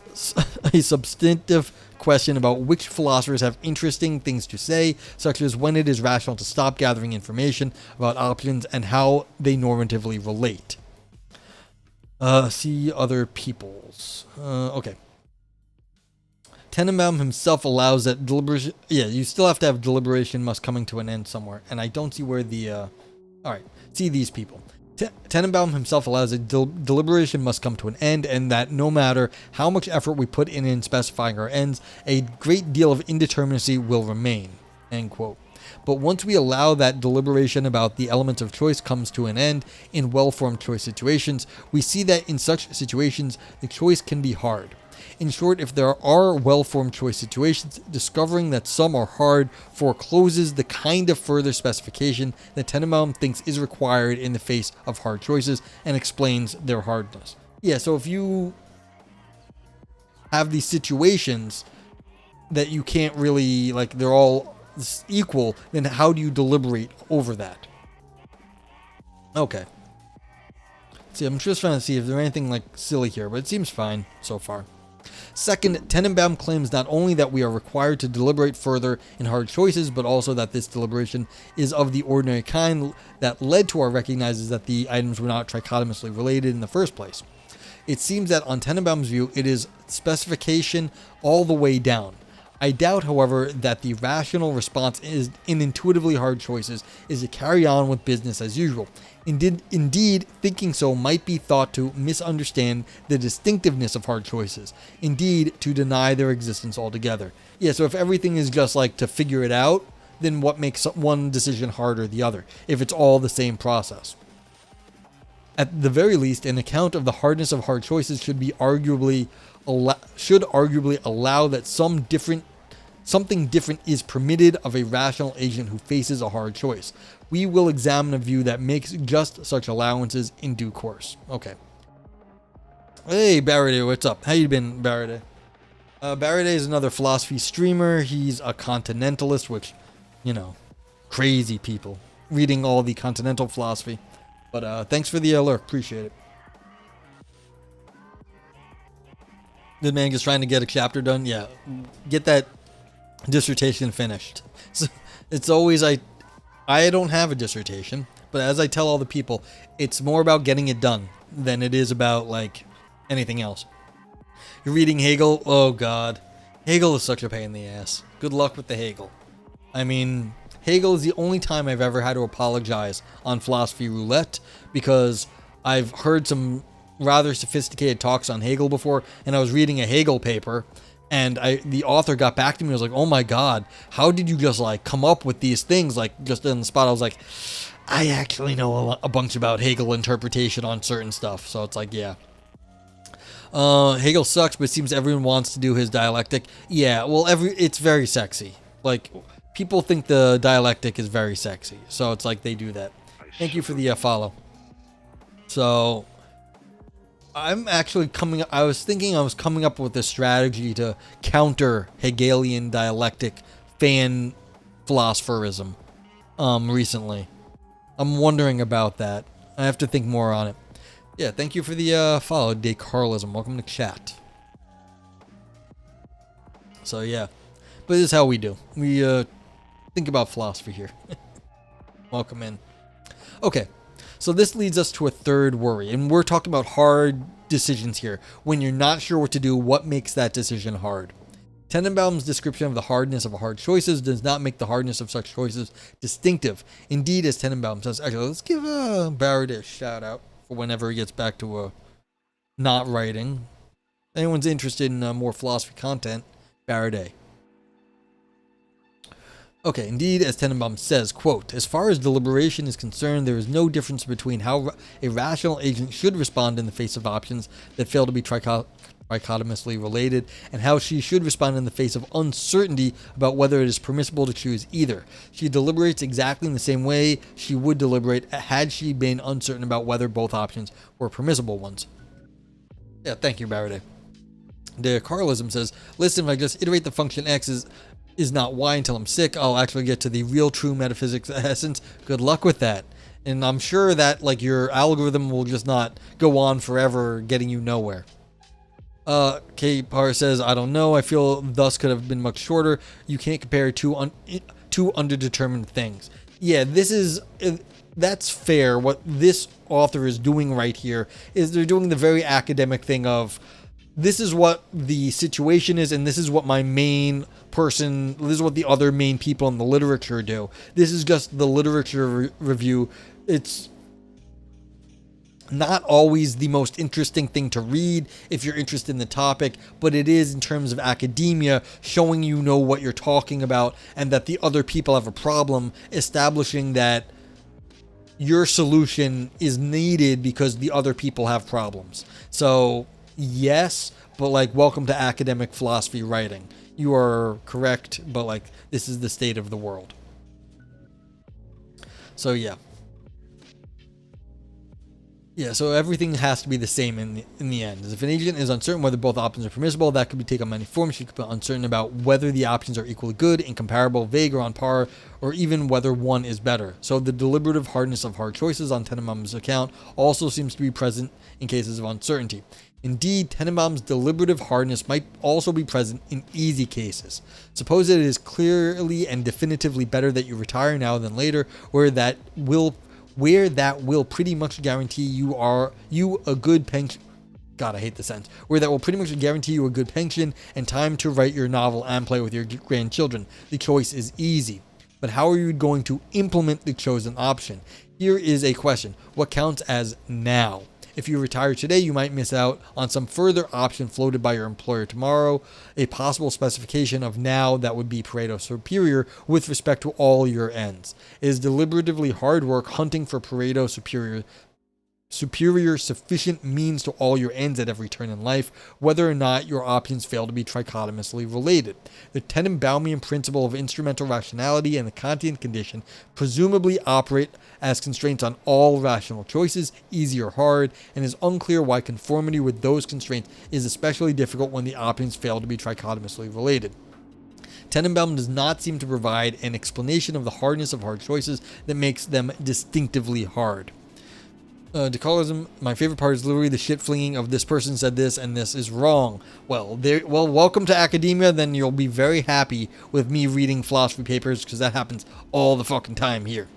a substantive question about which philosophers have interesting things to say, such as when it is rational to stop gathering information about options and how they normatively relate. See other peoples. Okay. Tenenbaum himself allows that deliberation. Yeah, you still have to have deliberation must coming to an end somewhere, and I don't see where the. All right, see these people. Tenenbaum himself allows that deliberation must come to an end, and that no matter how much effort we put in specifying our ends, a great deal of indeterminacy will remain. End quote. But once we allow that deliberation about the elements of choice comes to an end in well-formed choice situations, we see that in such situations the choice can be hard. In short, if there are well-formed choice situations, discovering that some are hard forecloses the kind of further specification that Tenenbaum thinks is required in the face of hard choices and explains their hardness. Yeah, so if you have these situations that you can't really, like, they're all equal, then how do you deliberate over that? Okay. See, I'm just trying to see if there's anything, like, silly here, but it seems fine so far. Second, Tenenbaum claims not only that we are required to deliberate further in hard choices, but also that this deliberation is of the ordinary kind that led to our recognizes that the items were not trichotomously related in the first place. It seems that on Tenenbaum's view, it is specification all the way down. I doubt, however, that the rational response in intuitively hard choices is to carry on with business as usual. Indeed, thinking so might be thought to misunderstand the distinctiveness of hard choices. Indeed, to deny their existence altogether. Yeah, so if everything is just like to figure it out, then what makes one decision hard or the other, if it's all the same process? At the very least, an account of the hardness of hard choices should arguably allow that something different is permitted of a rational agent who faces a hard choice. We will examine a view that makes just such allowances in due course. Okay. Hey, Baraday, what's up? How you been, Baraday? Baraday is another philosophy streamer. He's a continentalist, which, you know, crazy people reading all the continental philosophy. But thanks for the alert. Appreciate it. This man just trying to get a chapter done. Yeah, get that dissertation finished. So it's always I don't have a dissertation, but as I tell all the people, it's more about getting it done than it is about like anything else. You're reading Hegel? Oh God, Hegel is such a pain in the ass. Good luck with the Hegel. I mean, Hegel is the only time I've ever had to apologize on Philosophy Roulette, because I've heard some rather sophisticated talks on Hegel before, and I was reading a Hegel paper, and the author got back to me and was like, oh my God, how did you just like come up with these things like just on the spot? I was like, I actually know a bunch about Hegel interpretation on certain stuff. So it's like, yeah. Hegel sucks, but it seems everyone wants to do his dialectic. Yeah, well, it's very sexy. Like, people think the dialectic is very sexy, so it's like they do that. Thank you for the follow. So, I'm actually I was thinking I was coming up with a strategy to counter Hegelian dialectic fan philosopherism recently. I'm wondering about that. I have to think more on it. Yeah, thank you for the follow, Descarlism. Welcome to chat. So yeah, but this is how we do. We think about philosophy here. Welcome in. Okay, so this leads us to a third worry, and we're talking about hard decisions here. When you're not sure what to do, what makes that decision hard? Tenenbaum's description of the hardness of hard choices does not make the hardness of such choices distinctive. Indeed, as Tenenbaum says, actually, let's give Barrett a shout out for whenever he gets back to not writing. Anyone's interested in more philosophy content, Barrett. Okay, indeed, as Tenenbaum says, quote, as far as deliberation is concerned, there is no difference between how a rational agent should respond in the face of options that fail to be trichotomously related, and how she should respond in the face of uncertainty about whether it is permissible to choose either. She deliberates exactly in the same way she would deliberate had she been uncertain about whether both options were permissible ones. Yeah, thank you, Barrett. The Carlism says, listen, if I just iterate the function x is not y until I'm sick, I'll actually get to the real true metaphysics essence. Good luck with that. And I'm sure that like your algorithm will just not go on forever, getting you nowhere. K Par says, I don't know. I feel thus could have been much shorter. You can't compare two underdetermined things. Yeah, that's fair. What this author is doing right here is they're doing the very academic thing of, this is what the situation is, and this is what my main person, this is what the other main people in the literature do. This is just the literature review. It's not always the most interesting thing to read if you're interested in the topic, but it is in terms of academia, showing you know what you're talking about and that the other people have a problem, establishing that your solution is needed because the other people have problems. So yes, but like, welcome to academic philosophy writing. You are correct, but like, this is the state of the world. So yeah. Yeah, so everything has to be the same in the end. If an agent is uncertain whether both options are permissible, that could be taken on many forms. She could be uncertain about whether the options are equally good, incomparable, vague, or on par, or even whether one is better. So the deliberative hardness of hard choices on Tenenbaum's account also seems to be present in cases of uncertainty. Indeed, Tenenbaum's deliberative hardness might also be present in easy cases. Suppose it is clearly and definitively better that you retire now than later, where that will pretty much guarantee you a good pension. God, I hate the sentence. Where that will pretty much guarantee you a good pension and time to write your novel and play with your grandchildren. The choice is easy. But how are you going to implement the chosen option? Here is a question. What counts as now? If you retire today, you might miss out on some further option floated by your employer tomorrow, a possible specification of now that would be Pareto superior with respect to all your ends. It is deliberatively hard work hunting for Pareto superior sufficient means to all your ends at every turn in life, whether or not your options fail to be trichotomously related. The Tenenbaumian principle of instrumental rationality and the Kantian condition presumably operate as constraints on all rational choices, easy or hard, and it is unclear why conformity with those constraints is especially difficult when the options fail to be trichotomously related. Tenenbaum does not seem to provide an explanation of the hardness of hard choices that makes them distinctively hard. Decolorism, my favorite part is literally the shit flinging of this person said this and this is wrong. Well, welcome to academia, then you'll be very happy with me reading philosophy papers because that happens all the fucking time here.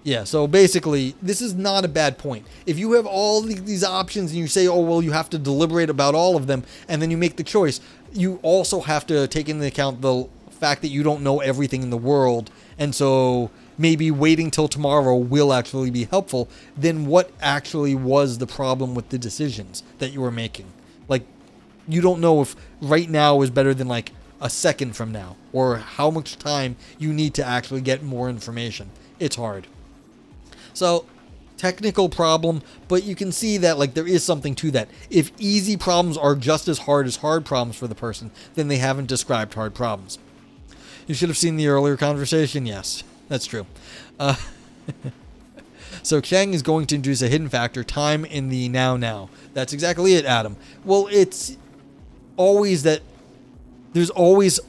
Yeah, so basically, this is not a bad point. If you have all these options and you say, oh, well, you have to deliberate about all of them, and then you make the choice, you also have to take into account the fact that you don't know everything in the world, and so maybe waiting till tomorrow will actually be helpful. Then what actually was the problem with the decisions that you were making? Like, you don't know if right now is better than like a second from now, or how much time you need to actually get more information. It's hard. So, technical problem, but you can see that like there is something to that. If easy problems are just as hard problems for the person, then they haven't described hard problems. You should have seen the earlier conversation. Yes, that's true. So Chang is going to introduce a hidden factor, time in the now. That's exactly it, Adam. Well, it's always that There's always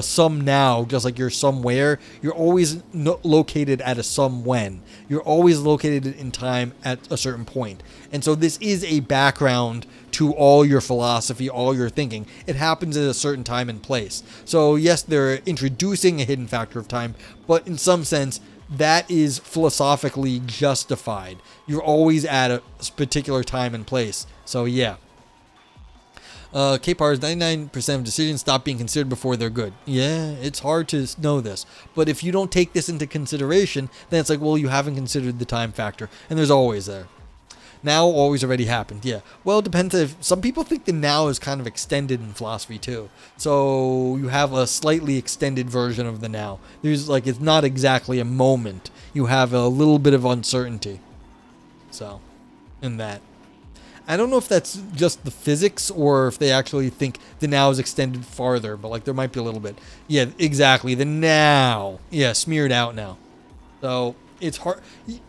some now, just like you're somewhere. You're always located at a some when. You're always located in time at a certain point. And so this is a background to all your philosophy, all your thinking. It happens at a certain time and place. So yes, they're introducing a hidden factor of time, but in some sense, that is philosophically justified. You're always at a particular time and place. So yeah. K-Par's 99% of decisions stop being considered before they're good. Yeah, it's hard to know this. But if you don't take this into consideration, then it's like, well, you haven't considered the time factor. And there's always there. Now always already happened. Yeah. Well, it depends. If some people think the now is kind of extended in philosophy too. So you have a slightly extended version of the now. There's like, it's not exactly a moment. You have a little bit of uncertainty. So, in that. I don't know if that's just the physics or if they actually think the now is extended farther, but like there might be a little bit. Yeah, exactly. The now. Yeah, smeared out now. So it's hard.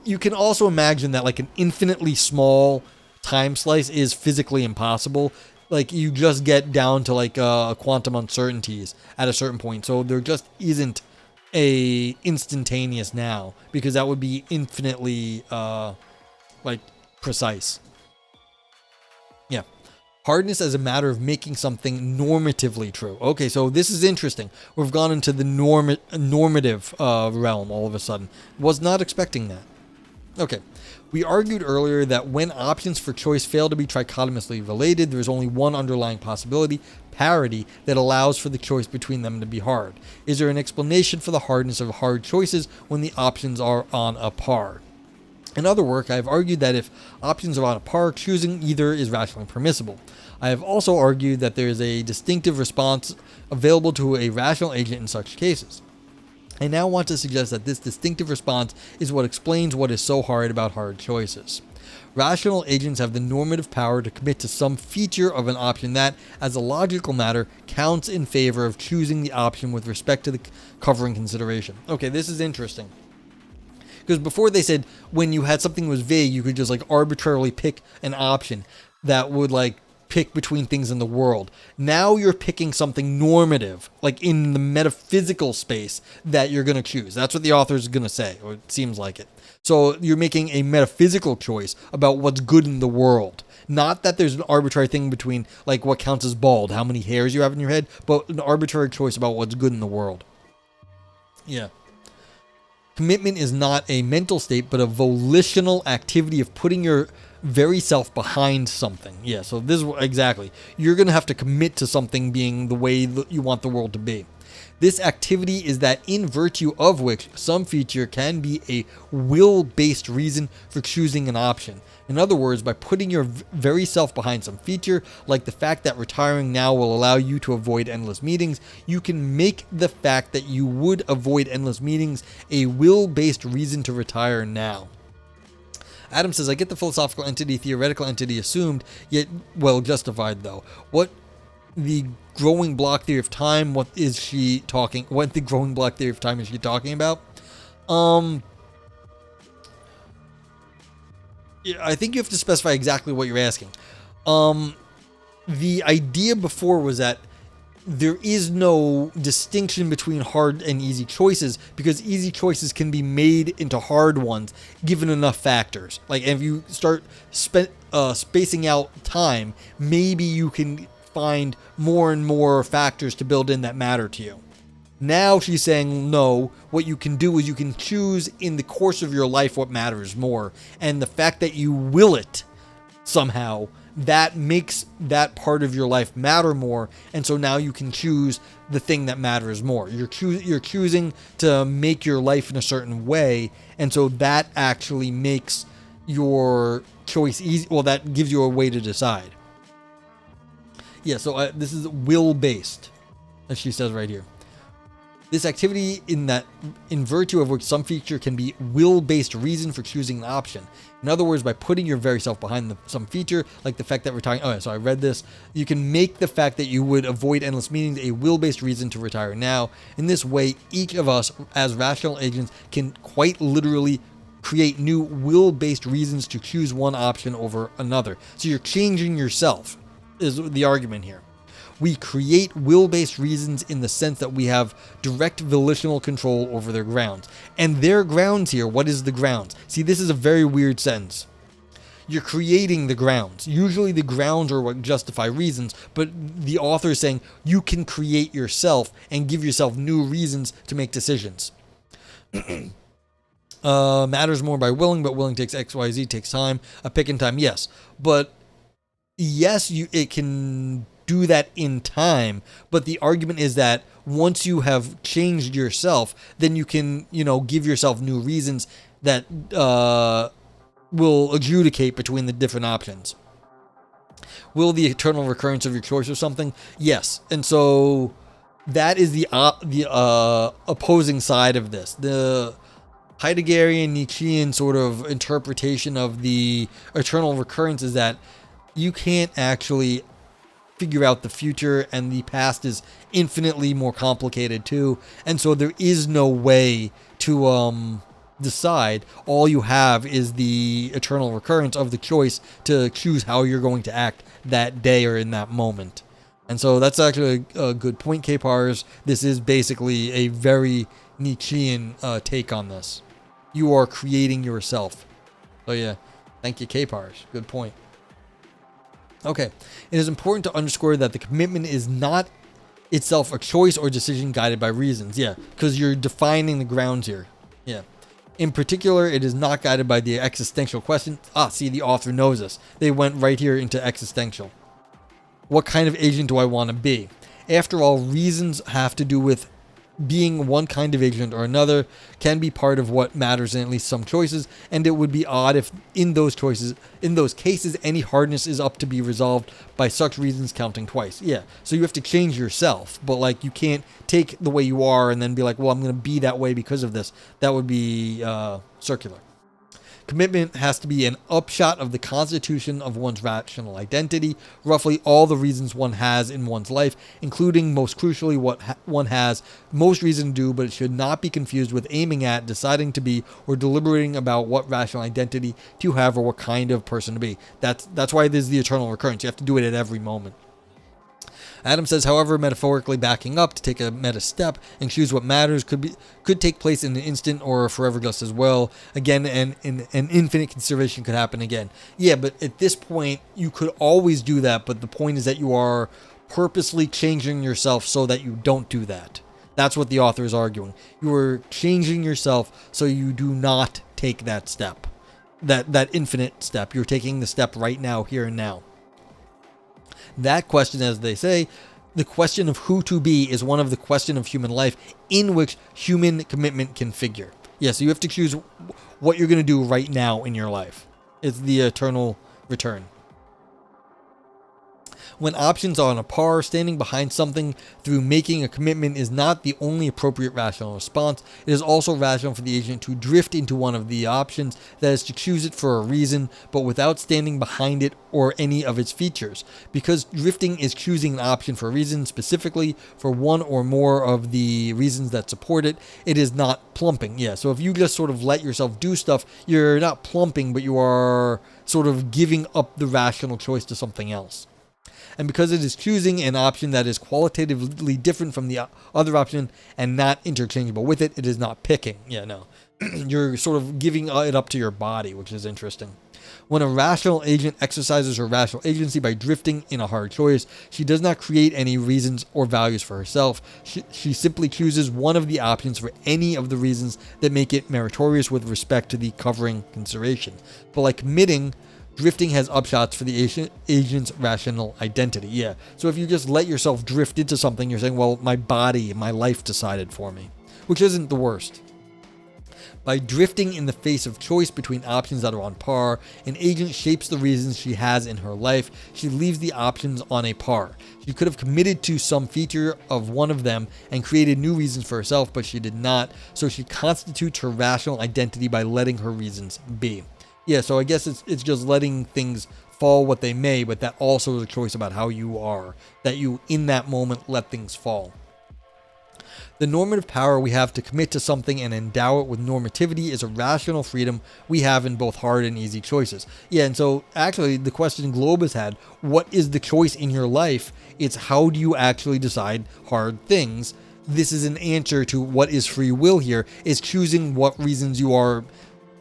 You can also imagine that like an infinitely small time slice is physically impossible. Like you just get down to like quantum uncertainties at a certain point. So there just isn't a instantaneous now because that would be infinitely like precise. Yeah. Hardness as a matter of making something normatively true. Okay, so this is interesting. We've gone into the normative realm all of a sudden. Was not expecting that. Okay. We argued earlier that when options for choice fail to be trichotomously related, there is only one underlying possibility, parity, that allows for the choice between them to be hard. Is there an explanation for the hardness of hard choices when the options are on a par? In other work, I have argued that if options are on a par, choosing either is rationally permissible. I have also argued that there is a distinctive response available to a rational agent in such cases. I now want to suggest that this distinctive response is what explains what is so hard about hard choices. Rational agents have the normative power to commit to some feature of an option that, as a logical matter, counts in favor of choosing the option with respect to the covering consideration. Okay, this is interesting. Because before they said when you had something that was vague, you could just like arbitrarily pick an option that would like pick between things in the world. Now you're picking something normative, like in the metaphysical space that you're going to choose. That's what the author is going to say, or it seems like it. So you're making a metaphysical choice about what's good in the world. Not that there's an arbitrary thing between like what counts as bald, how many hairs you have in your head, but an arbitrary choice about what's good in the world. Yeah. Commitment is not a mental state, but a volitional activity of putting your very self behind something. Yeah, so this is exactly. You're going to have to commit to something being the way that you want the world to be. This activity is that in virtue of which some feature can be a will-based reason for choosing an option. In other words, by putting your very self behind some feature, like the fact that retiring now will allow you to avoid endless meetings, you can make the fact that you would avoid endless meetings a will-based reason to retire now. Adam says, I get the philosophical entity, theoretical entity assumed, yet well justified though. What the growing block theory of time, what the growing block theory of time is she talking about? I think you have to specify exactly what you're asking. The idea before was that there is no distinction between hard and easy choices because easy choices can be made into hard ones given enough factors. Like if you start spacing out time, maybe you can find more and more factors to build in that matter to you. Now she's saying, no, what you can do is you can choose in the course of your life what matters more. And the fact that you will it somehow, that makes that part of your life matter more. And so now you can choose the thing that matters more. You're choosing to make your life in a certain way. And so that actually makes your choice easy. Well, that gives you a way to decide. Yeah, so this is will-based, as she says right here. This activity in virtue of which some feature can be will-based reason for choosing an option. In other words, by putting your very self behind some feature, like the fact that retiring... Oh, yeah, so I read this. You can make the fact that you would avoid endless meetings a will-based reason to retire now. In this way, each of us, as rational agents, can quite literally create new will-based reasons to choose one option over another. So you're changing yourself, is the argument here. We create will-based reasons in the sense that we have direct volitional control over their grounds. And their grounds here, what is the grounds? See, this is a very weird sentence. You're creating the grounds. Usually the grounds are what justify reasons, but the author is saying you can create yourself and give yourself new reasons to make decisions. Matters more by willing, but willing takes XYZ, takes time. A pick in time, yes. But yes, it can do that in time, but the argument is that once you have changed yourself, then you can, give yourself new reasons that will adjudicate between the different options. Will the eternal recurrence of your choice or something? Yes. And so that is the opposing side of this. The Heideggerian Nietzschean sort of interpretation of the eternal recurrence is that you can't actually figure out the future, and the past is infinitely more complicated too. And so there is no way to decide. All you have is the eternal recurrence of the choice to choose how you're going to act that day or in that moment. And so that's actually a good point, K-Pars. This is basically a very Nietzschean take on this. You are creating yourself. So yeah, thank you, K-Pars. Good point. Okay, it is important to underscore that the commitment is not itself a choice or decision guided by reasons. Yeah, because you're defining the grounds here. Yeah. In particular, it is not guided by the existential question. See, the author knows this. They went right here into existential. What kind of agent do I want to be? After all, reasons have to do with being one kind of agent or another, can be part of what matters in at least some choices, and it would be odd if in those cases, any hardness is up to be resolved by such reasons counting twice. Yeah, so you have to change yourself, but you can't take the way you are and then be like, well, I'm going to be that way because of this. That would be circular. Commitment has to be an upshot of the constitution of one's rational identity, roughly all the reasons one has in one's life, including most crucially what one has most reason to do, but it should not be confused with aiming at, deciding to be, or deliberating about what rational identity to have or what kind of person to be. That's why there's the eternal recurrence. You have to do it at every moment. Adam says, however, metaphorically backing up to take a meta step and choose what matters could take place in an instant or forever just as well. Again, an infinite consideration could happen again. Yeah, but at this point, you could always do that, but the point is that you are purposely changing yourself so that you don't do that. That's what the author is arguing. You are changing yourself so you do not take that step, that infinite step. You're taking the step right now, here and now. That question, as they say, the question of who to be is one of the question of human life in which human commitment can figure. Yeah, so you have to choose what you're going to do right now in your life. It's the eternal return. When options are on a par, standing behind something through making a commitment is not the only appropriate rational response. It is also rational for the agent to drift into one of the options, that is to choose it for a reason, but without standing behind it or any of its features. Because drifting is choosing an option for a reason, specifically for one or more of the reasons that support it, it is not plumping. Yeah, so if you just sort of let yourself do stuff, you're not plumping, but you are sort of giving up the rational choice to something else. And because it is choosing an option that is qualitatively different from the other option and not interchangeable with it, it is not picking. Yeah, no. You're sort of giving it up to your body, which is interesting. When a rational agent exercises her rational agency by drifting in a hard choice, she does not create any reasons or values for herself. She simply chooses one of the options for any of the reasons that make it meritorious with respect to the covering consideration. But like committing, drifting has upshots for the agent's rational identity. Yeah. So if you just let yourself drift into something, you're saying, well, my body, my life decided for me, which isn't the worst. By drifting in the face of choice between options that are on par, an agent shapes the reasons she has in her life. She leaves the options on a par. She could have committed to some feature of one of them and created new reasons for herself, but she did not. So she constitutes her rational identity by letting her reasons be. Yeah, so I guess it's just letting things fall what they may, but that also is a choice about how you are, that you in that moment let things fall. The normative power we have to commit to something and endow it with normativity is a rational freedom we have in both hard and easy choices. Yeah, and so actually the question Globus had, what is the choice in your life? It's how do you actually decide hard things? This is an answer to what is free will here, is choosing what reasons you are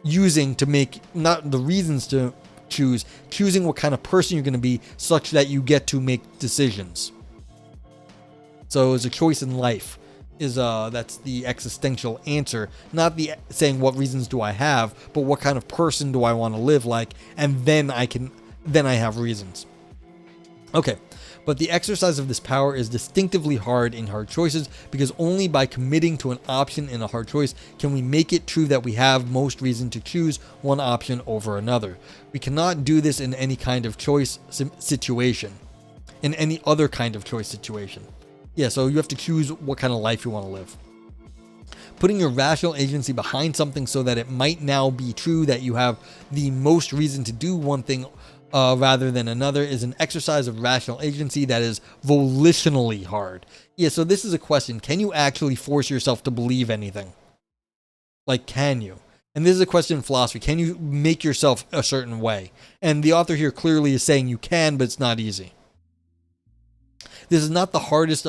using to make, not the reasons to choosing what kind of person you're going to be such that you get to make decisions. So it's a choice in life. That's the existential answer, not the saying what reasons do I have, but what kind of person do I want to live like, and then I have reasons. Okay, but the exercise of this power is distinctively hard in hard choices, because only by committing to an option in a hard choice can we make it true that we have most reason to choose one option over another. We cannot do this in any kind of choice situation, in any other kind of choice situation. Yeah, so you have to choose what kind of life you want to live. Putting your rational agency behind something so that it might now be true that you have the most reason to do one thing rather than another is an exercise of rational agency that is volitionally hard. Yeah, so this is a question. Can you actually force yourself to believe anything? Like, can you? And this is a question in philosophy. Can you make yourself a certain way? And the author here clearly is saying you can, but it's not easy. This is not the hardness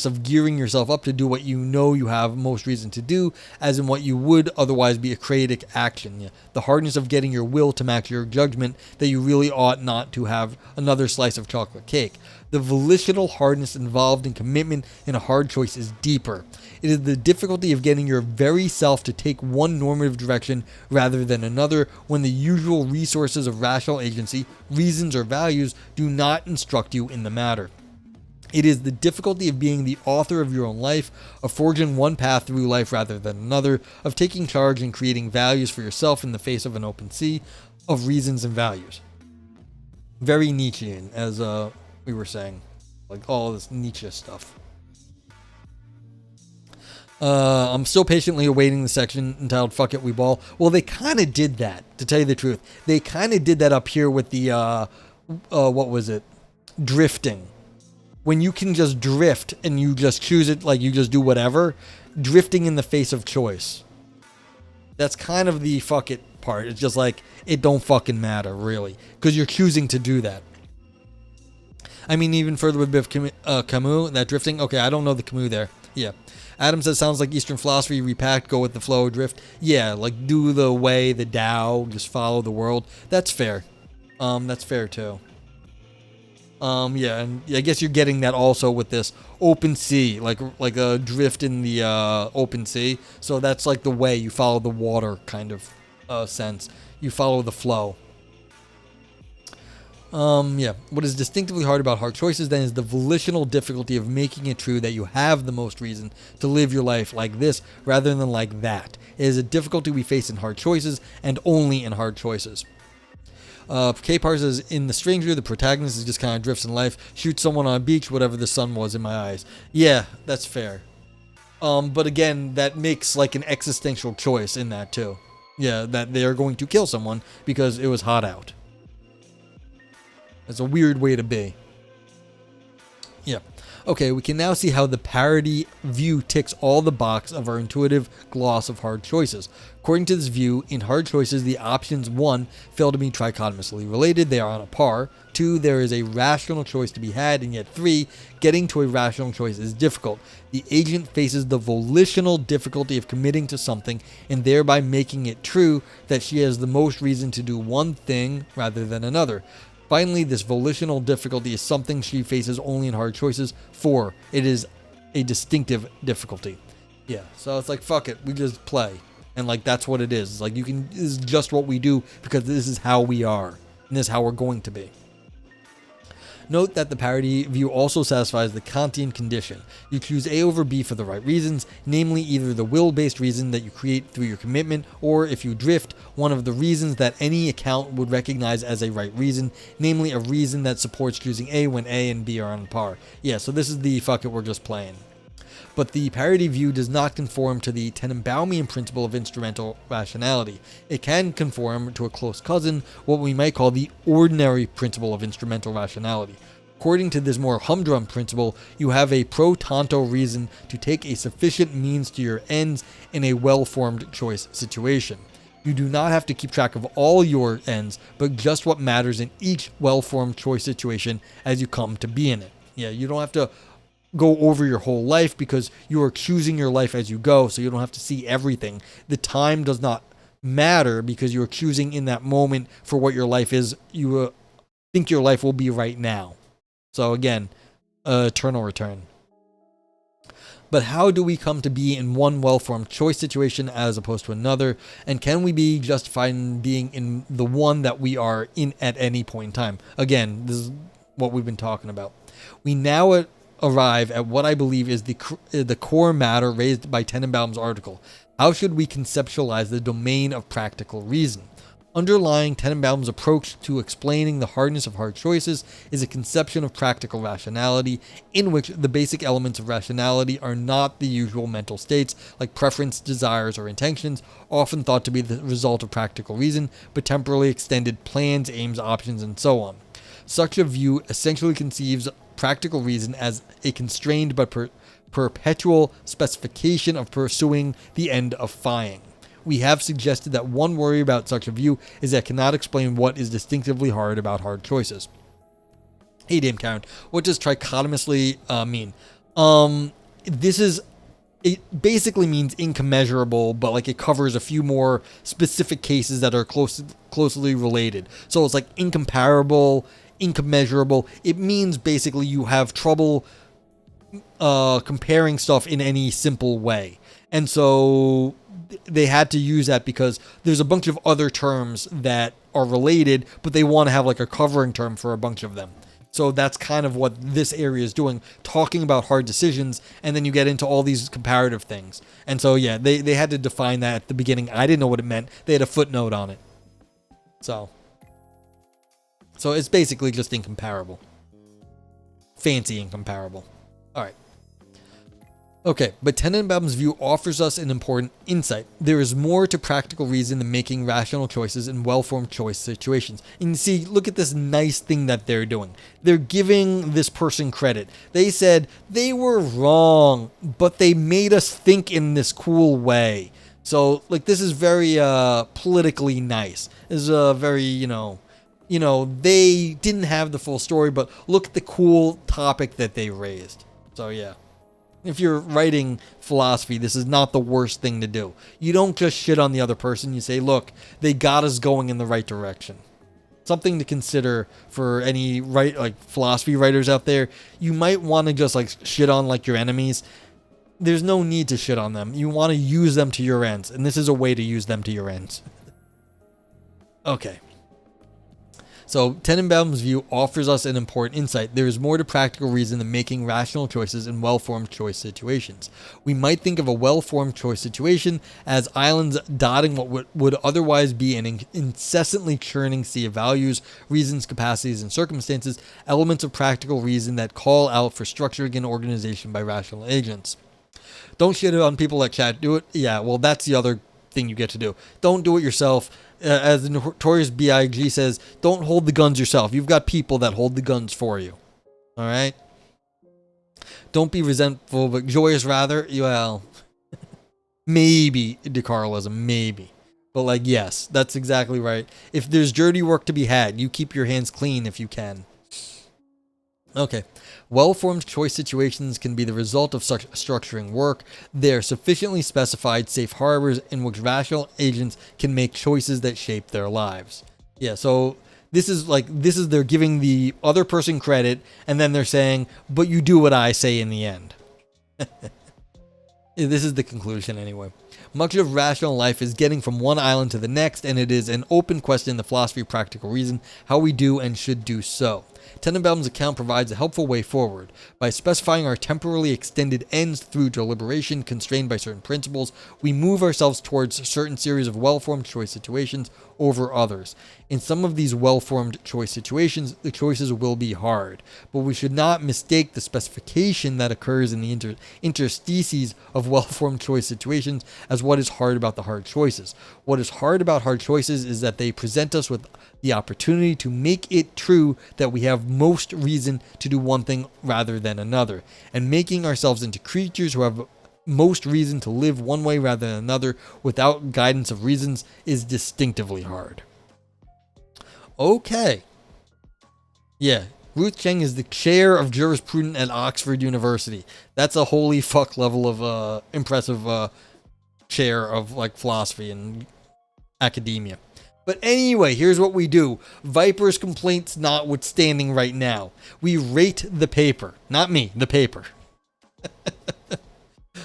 of gearing yourself up to do what you know you have most reason to do, as in what you would otherwise be a creative action. Yeah. The hardness of getting your will to match your judgment that you really ought not to have another slice of chocolate cake. The volitional hardness involved in commitment in a hard choice is deeper. It is the difficulty of getting your very self to take one normative direction rather than another when the usual resources of rational agency, reasons or values, do not instruct you in the matter. It is the difficulty of being the author of your own life, of forging one path through life rather than another, of taking charge and creating values for yourself in the face of an open sea of reasons and values. Very Nietzschean, as we were saying, like all this Nietzsche stuff. I'm still patiently awaiting the section entitled Fuck It, We Ball. Well, they kind of did that, to tell you the truth. They kind of did that up here with the, what was it? Drifting. When you can just drift and you just choose it, like you just do whatever, drifting in the face of choice. That's kind of the fuck it part. It's just like, it don't fucking matter, really. Because you're choosing to do that. I mean, even further with a bit of Camus, that drifting. Okay, I don't know the Camus there. Yeah. Adam says, sounds like Eastern philosophy, repacked, go with the flow, drift. Yeah, like do the way, the Tao, just follow the world. That's fair. That's fair too. Yeah, and I guess you're getting that also with this open sea, like a drift in the open sea. So that's like the way you follow the water kind of sense. You follow the flow. Yeah. What is distinctively hard about hard choices then is the volitional difficulty of making it true that you have the most reason to live your life like this rather than like that. It is a difficulty we face in hard choices and only in hard choices. K-Par says, in The Stranger, the protagonist is just kind of drifts in life, shoots someone on a beach, whatever the sun was in my eyes. Yeah, that's fair. But again, that makes like an existential choice in that too. Yeah, that they are going to kill someone because it was hot out. That's a weird way to be. Yeah. Okay, we can now see how the parody view ticks all the boxes of our intuitive gloss of hard choices. According to this view, in hard choices, the options 1 fail to be trichotomously related, they are on a par. 2, there is a rational choice to be had, and yet 3, getting to a rational choice is difficult. The agent faces the volitional difficulty of committing to something and thereby making it true that she has the most reason to do one thing rather than another. Finally, this volitional difficulty is something she faces only in hard choices. 4, it is a distinctive difficulty. Yeah, so it's like, fuck it, we just play. And like, that's what it is. It's like, this is just what we do because this is how we are. And this is how we're going to be. Note that the parity view also satisfies the Kantian condition. You choose A over B for the right reasons, namely either the will-based reason that you create through your commitment, or if you drift, one of the reasons that any account would recognize as a right reason, namely a reason that supports choosing A when A and B are on par. Yeah, so this is the fuck it, we're just playing. But the parity view does not conform to the Tenenbaumian principle of instrumental rationality. It can conform to a close cousin, what we might call the ordinary principle of instrumental rationality. According to this more humdrum principle, you have a pro tanto reason to take a sufficient means to your ends in a well-formed choice situation. You do not have to keep track of all your ends, but just what matters in each well-formed choice situation as you come to be in it. Yeah, you don't have to go over your whole life because you are choosing your life as you go, so you don't have to see everything. The time does not matter because you are choosing in that moment for what your life is. You think your life will be right now. So again, eternal return. But how do we come to be in one well-formed choice situation as opposed to another? And can we be justified in being in the one that we are in at any point in time? Again, this is what we've been talking about. We now arrive at what I believe is the core matter raised by Tenenbaum's article. How should we conceptualize the domain of practical reason? Underlying Tenenbaum's approach to explaining the hardness of hard choices is a conception of practical rationality, in which the basic elements of rationality are not the usual mental states like preference, desires, or intentions, often thought to be the result of practical reason, but temporally extended plans, aims, options, and so on. Such a view essentially conceives practical reason as a constrained but perpetual specification of pursuing the end of fying. We have suggested that one worry about such a view is that it cannot explain what is distinctively hard about hard choices. Hey, Dame Karen, what does trichotomously mean? It basically means incommensurable, but like it covers a few more specific cases that are closely related. So it's like incomparable, incommensurable. It means basically you have trouble comparing stuff in any simple way. And so they had to use that because there's a bunch of other terms that are related, but they want to have like a covering term for a bunch of them. So that's kind of what this area is doing, talking about hard decisions, and then you get into all these comparative things. And so, yeah, they had to define that at the beginning. I didn't know what it meant. They had a footnote on it. So it's basically just incomparable. Fancy incomparable. All right. Okay, but Tenenbaum's view offers us an important insight. There is more to practical reason than making rational choices in well-formed choice situations. And you see, look at this nice thing that they're doing. They're giving this person credit. They said they were wrong, but they made us think in this cool way. So, like, this is very politically nice. This is a very, they didn't have the full story, but look at the cool topic that they raised. So, yeah. If you're writing philosophy, this is not the worst thing to do. You don't just shit on the other person. You say, look, they got us going in the right direction. Something to consider for any philosophy writers out there. You might want to just shit on your enemies. There's no need to shit on them. You want to use them to your ends, and this is a way to use them to your ends. Okay. So Tenenbaum's view offers us an important insight. There is more to practical reason than making rational choices in well-formed choice situations. We might think of a well-formed choice situation as islands dotting what would otherwise be an incessantly churning sea of values, reasons, capacities, and circumstances, elements of practical reason that call out for structuring and organization by rational agents. Don't shit on people that chat. Do it. Yeah, well, that's the other thing you get to do. Don't do it yourself. As the notorious B.I.G. says, don't hold the guns yourself. You've got people that hold the guns for you. All right? Don't be resentful, but joyous rather. Well, maybe decarlism, maybe. But yes, that's exactly right. If there's dirty work to be had, you keep your hands clean if you can. Okay. Well-formed choice situations can be the result of such structuring work. They are sufficiently specified safe harbors in which rational agents can make choices that shape their lives. Yeah, so this is they're giving the other person credit, and then they're saying, but you do what I say in the end. This is the conclusion anyway. Much of rational life is getting from one island to the next, and it is an open question in the philosophy of practical reason how we do and should do so. Tenenbaum's account provides a helpful way forward. By specifying our temporally extended ends through deliberation constrained by certain principles, we move ourselves towards a certain series of well-formed choice situations over others. In some of these well-formed choice situations, the choices will be hard, but we should not mistake the specification that occurs in the interstices of well-formed choice situations as what is hard about the hard choices. What is hard about hard choices is that they present us with the opportunity to make it true that we have have most reason to do one thing rather than another, and making ourselves into creatures who have most reason to live one way rather than another without guidance of reasons is distinctively hard. Okay. Yeah, Ruth Chang is the chair of jurisprudence at Oxford University. That's a holy fuck level of impressive chair of like philosophy and academia. But anyway, here's what we do. Viper's complaints notwithstanding right now. We rate the paper. Not me, the paper.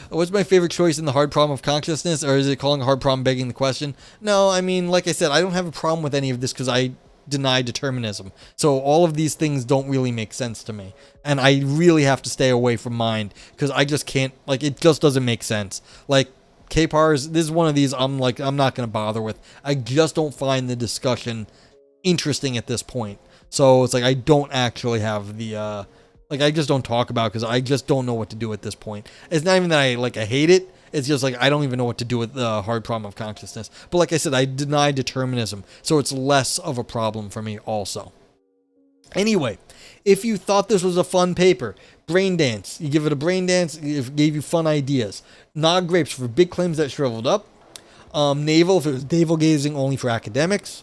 What's my favorite choice in the hard problem of consciousness? Or is it calling a hard problem begging the question? No, I mean, like I said, I don't have a problem with any of this because I deny determinism. So all of these things don't really make sense to me. And I really have to stay away from mind because I just can't, like, it just doesn't make sense. Like, K-Pars, this is one of these I'm not going to bother with. I just don't find the discussion interesting at this point. So it's like I don't actually have the... I just don't talk about it because I just don't know what to do at this point. It's not even that I hate it. It's just like I don't even know what to do with the hard problem of consciousness. But like I said, I deny determinism, so it's less of a problem for me also. Anyway, if you thought this was a fun paper, brain dance. You give it a brain dance, it gave you fun ideas. Nog grapes for big claims that shriveled up. Navel, if it was navel gazing only for academics.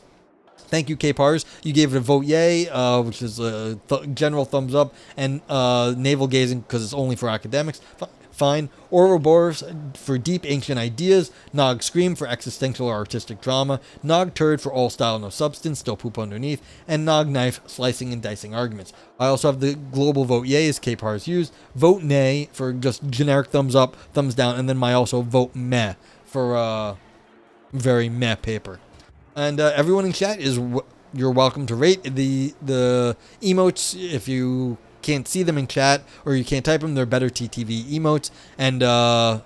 Thank you, K-Pars. You gave it a vote yay, which is a general thumbs up, and navel gazing because it's only for academics. Fine. Ouroboros for deep ancient ideas. Nog scream for existential or artistic drama. Nog turd for all style no substance, still poop underneath. And Nog knife slicing and dicing arguments. I also have the global vote yay as K-Pars used. Vote nay for just generic thumbs up, thumbs down, and then my also vote meh for very meh paper. And everyone in chat you're welcome to rate the emotes if you can't see them in chat or you can't type them. They're better TTV emotes, and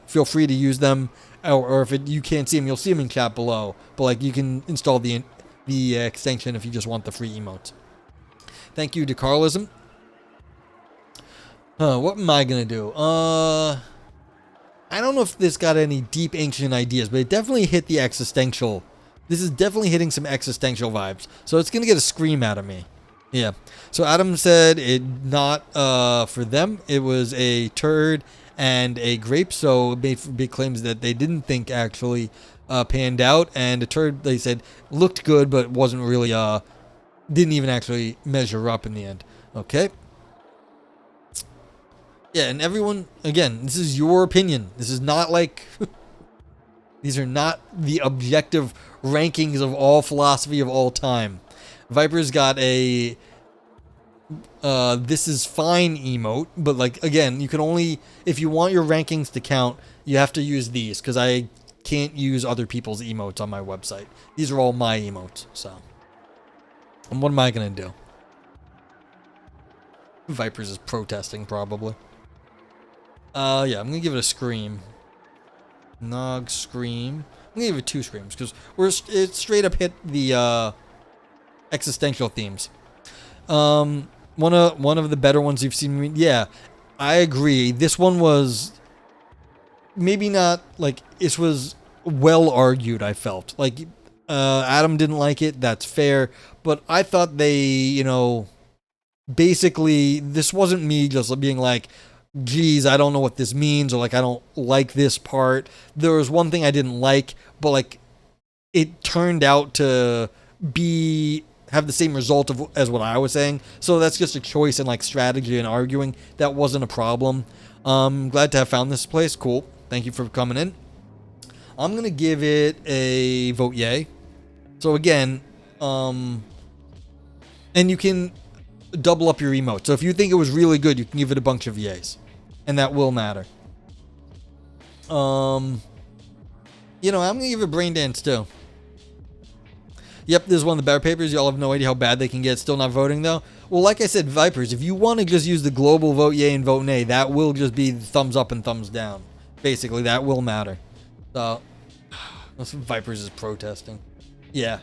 feel free to use them. Or if you can't see them, you'll see them in chat below. But like you can install the extension if you just want the free emotes. Thank you to Carlism. What am I gonna do? I don't know if this got any deep ancient ideas, but it definitely hit the existential. This is definitely hitting some existential vibes. So it's going to get a scream out of me. Yeah. So Adam said it not for them. It was a turd and a grape. So it made big claims that they didn't think actually panned out. And a turd, they said, looked good, but wasn't really, didn't even actually measure up in the end. Okay. Yeah, and everyone, again, this is your opinion. This is not like... These are not the objective rankings of all philosophy of all time. Viper's got a this is fine emote, but like again, you can only, if you want your rankings to count, you have to use these because I can't use other people's emotes on my website. These are all my emotes, so. And what am I gonna do? Vipers is protesting probably. Yeah, I'm gonna give it a scream. Nog scream. I'm gonna give it 2 screams because it straight up hit the existential themes. One of the better ones you've seen. Yeah, I agree. This one was maybe not like it was well argued. I felt like Adam didn't like it. That's fair, but I thought they, basically this wasn't me just being like, geez, I don't know what this means, or like I don't like this part. There was one thing I didn't like, but like it turned out to have the same result as what I was saying. So that's just a choice in like strategy and arguing. That wasn't a problem. Glad to have found this place. Cool. Thank you for coming in. I'm gonna give it a vote yay. So again, and you can double up your emote. So if you think it was really good, you can give it a bunch of yays. And that will matter. I'm gonna give it brain dance too. Yep, this is one of the better papers. Y'all have no idea how bad they can get. Still not voting though. Well, like I said, Vipers, if you want to just use the global vote yay and vote nay, that will just be thumbs up and thumbs down. Basically, that will matter. So, Vipers is protesting. Yeah.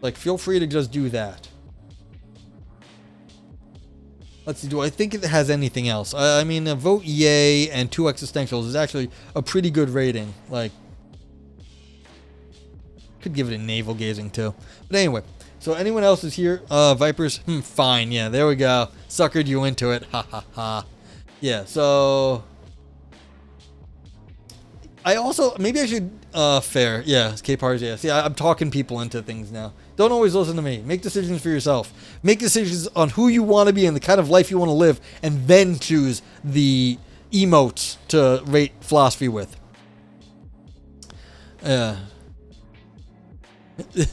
Like, feel free to just do that. Let's see, do I think it has anything else? I mean, a vote yay and 2 existentials is actually a pretty good rating. Like, could give it a navel gazing too. But anyway, So anyone else is here? Vipers? Fine. Yeah, there we go. Suckered you into it. Ha ha ha. Yeah, so... I also... Maybe I should... fair. Yeah, K-Pars, yeah. See, I'm talking people into things now. Don't always listen to me. Make decisions for yourself. Make decisions on who you want to be and the kind of life you want to live, and then choose the emotes to rate philosophy with.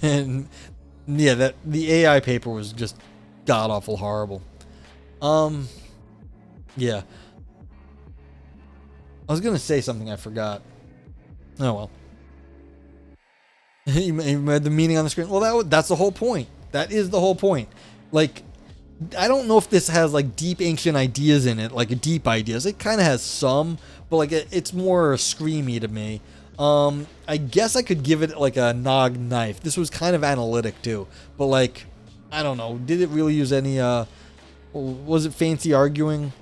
And yeah, that the AI paper was just god awful horrible. Yeah. I was gonna say something I forgot. Oh well. You read the meaning on the screen. Well, that's the whole point. That is the whole point. Like, I don't know if this has like deep ancient ideas in it, like deep ideas. It kind of has some, but like it's more screamy to me. I guess I could give it like a nog knife. This was kind of analytic too, but like, I don't know. Did it really use any, was it fancy arguing?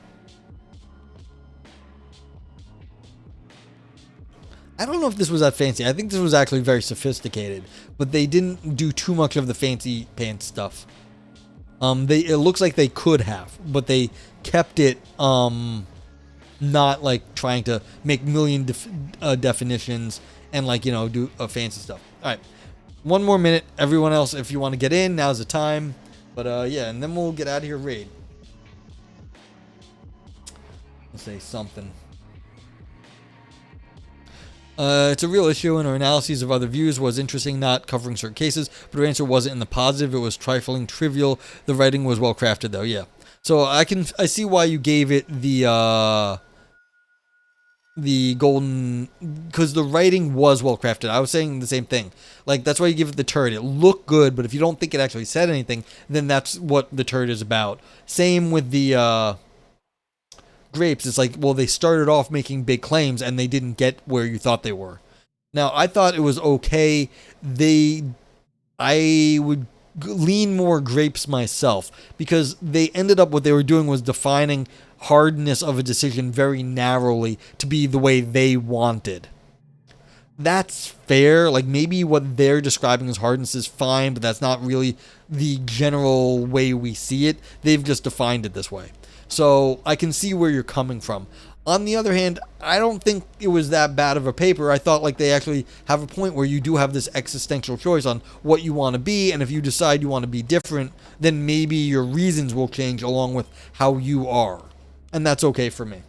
I don't know if this was that fancy. I think this was actually very sophisticated, but they didn't do too much of the fancy pants stuff. It looks like they could have, but they kept it, not like trying to make million definitions and like, you know, do fancy stuff. All right, one more minute. Everyone else, if you want to get in, now's the time. But yeah, and then we'll get out of here. Raid. Let's say something. It's a real issue, and our analyses of other views was interesting, not covering certain cases, but our answer wasn't in the positive. It was trifling, trivial. The writing was well crafted, though. Yeah. So I see why you gave it the golden, because the writing was well crafted. I was saying the same thing. Like, that's why you give it the turd. It looked good, but if you don't think it actually said anything, then that's what the turd is about. Same with the grapes. It's like, well, they started off making big claims and they didn't get where you thought they were. Now, I thought it was okay. I would lean more grapes myself, because they ended up, what they were doing was defining hardness of a decision very narrowly to be the way they wanted. That's fair. Like, maybe what they're describing as hardness is fine, but that's not really the general way we see it. They've just defined it this way. So I can see where you're coming from. On the other hand, I don't think it was that bad of a paper. I thought like they actually have a point where you do have this existential choice on what you want to be, and if you decide you want to be different, then maybe your reasons will change along with how you are. And that's okay for me.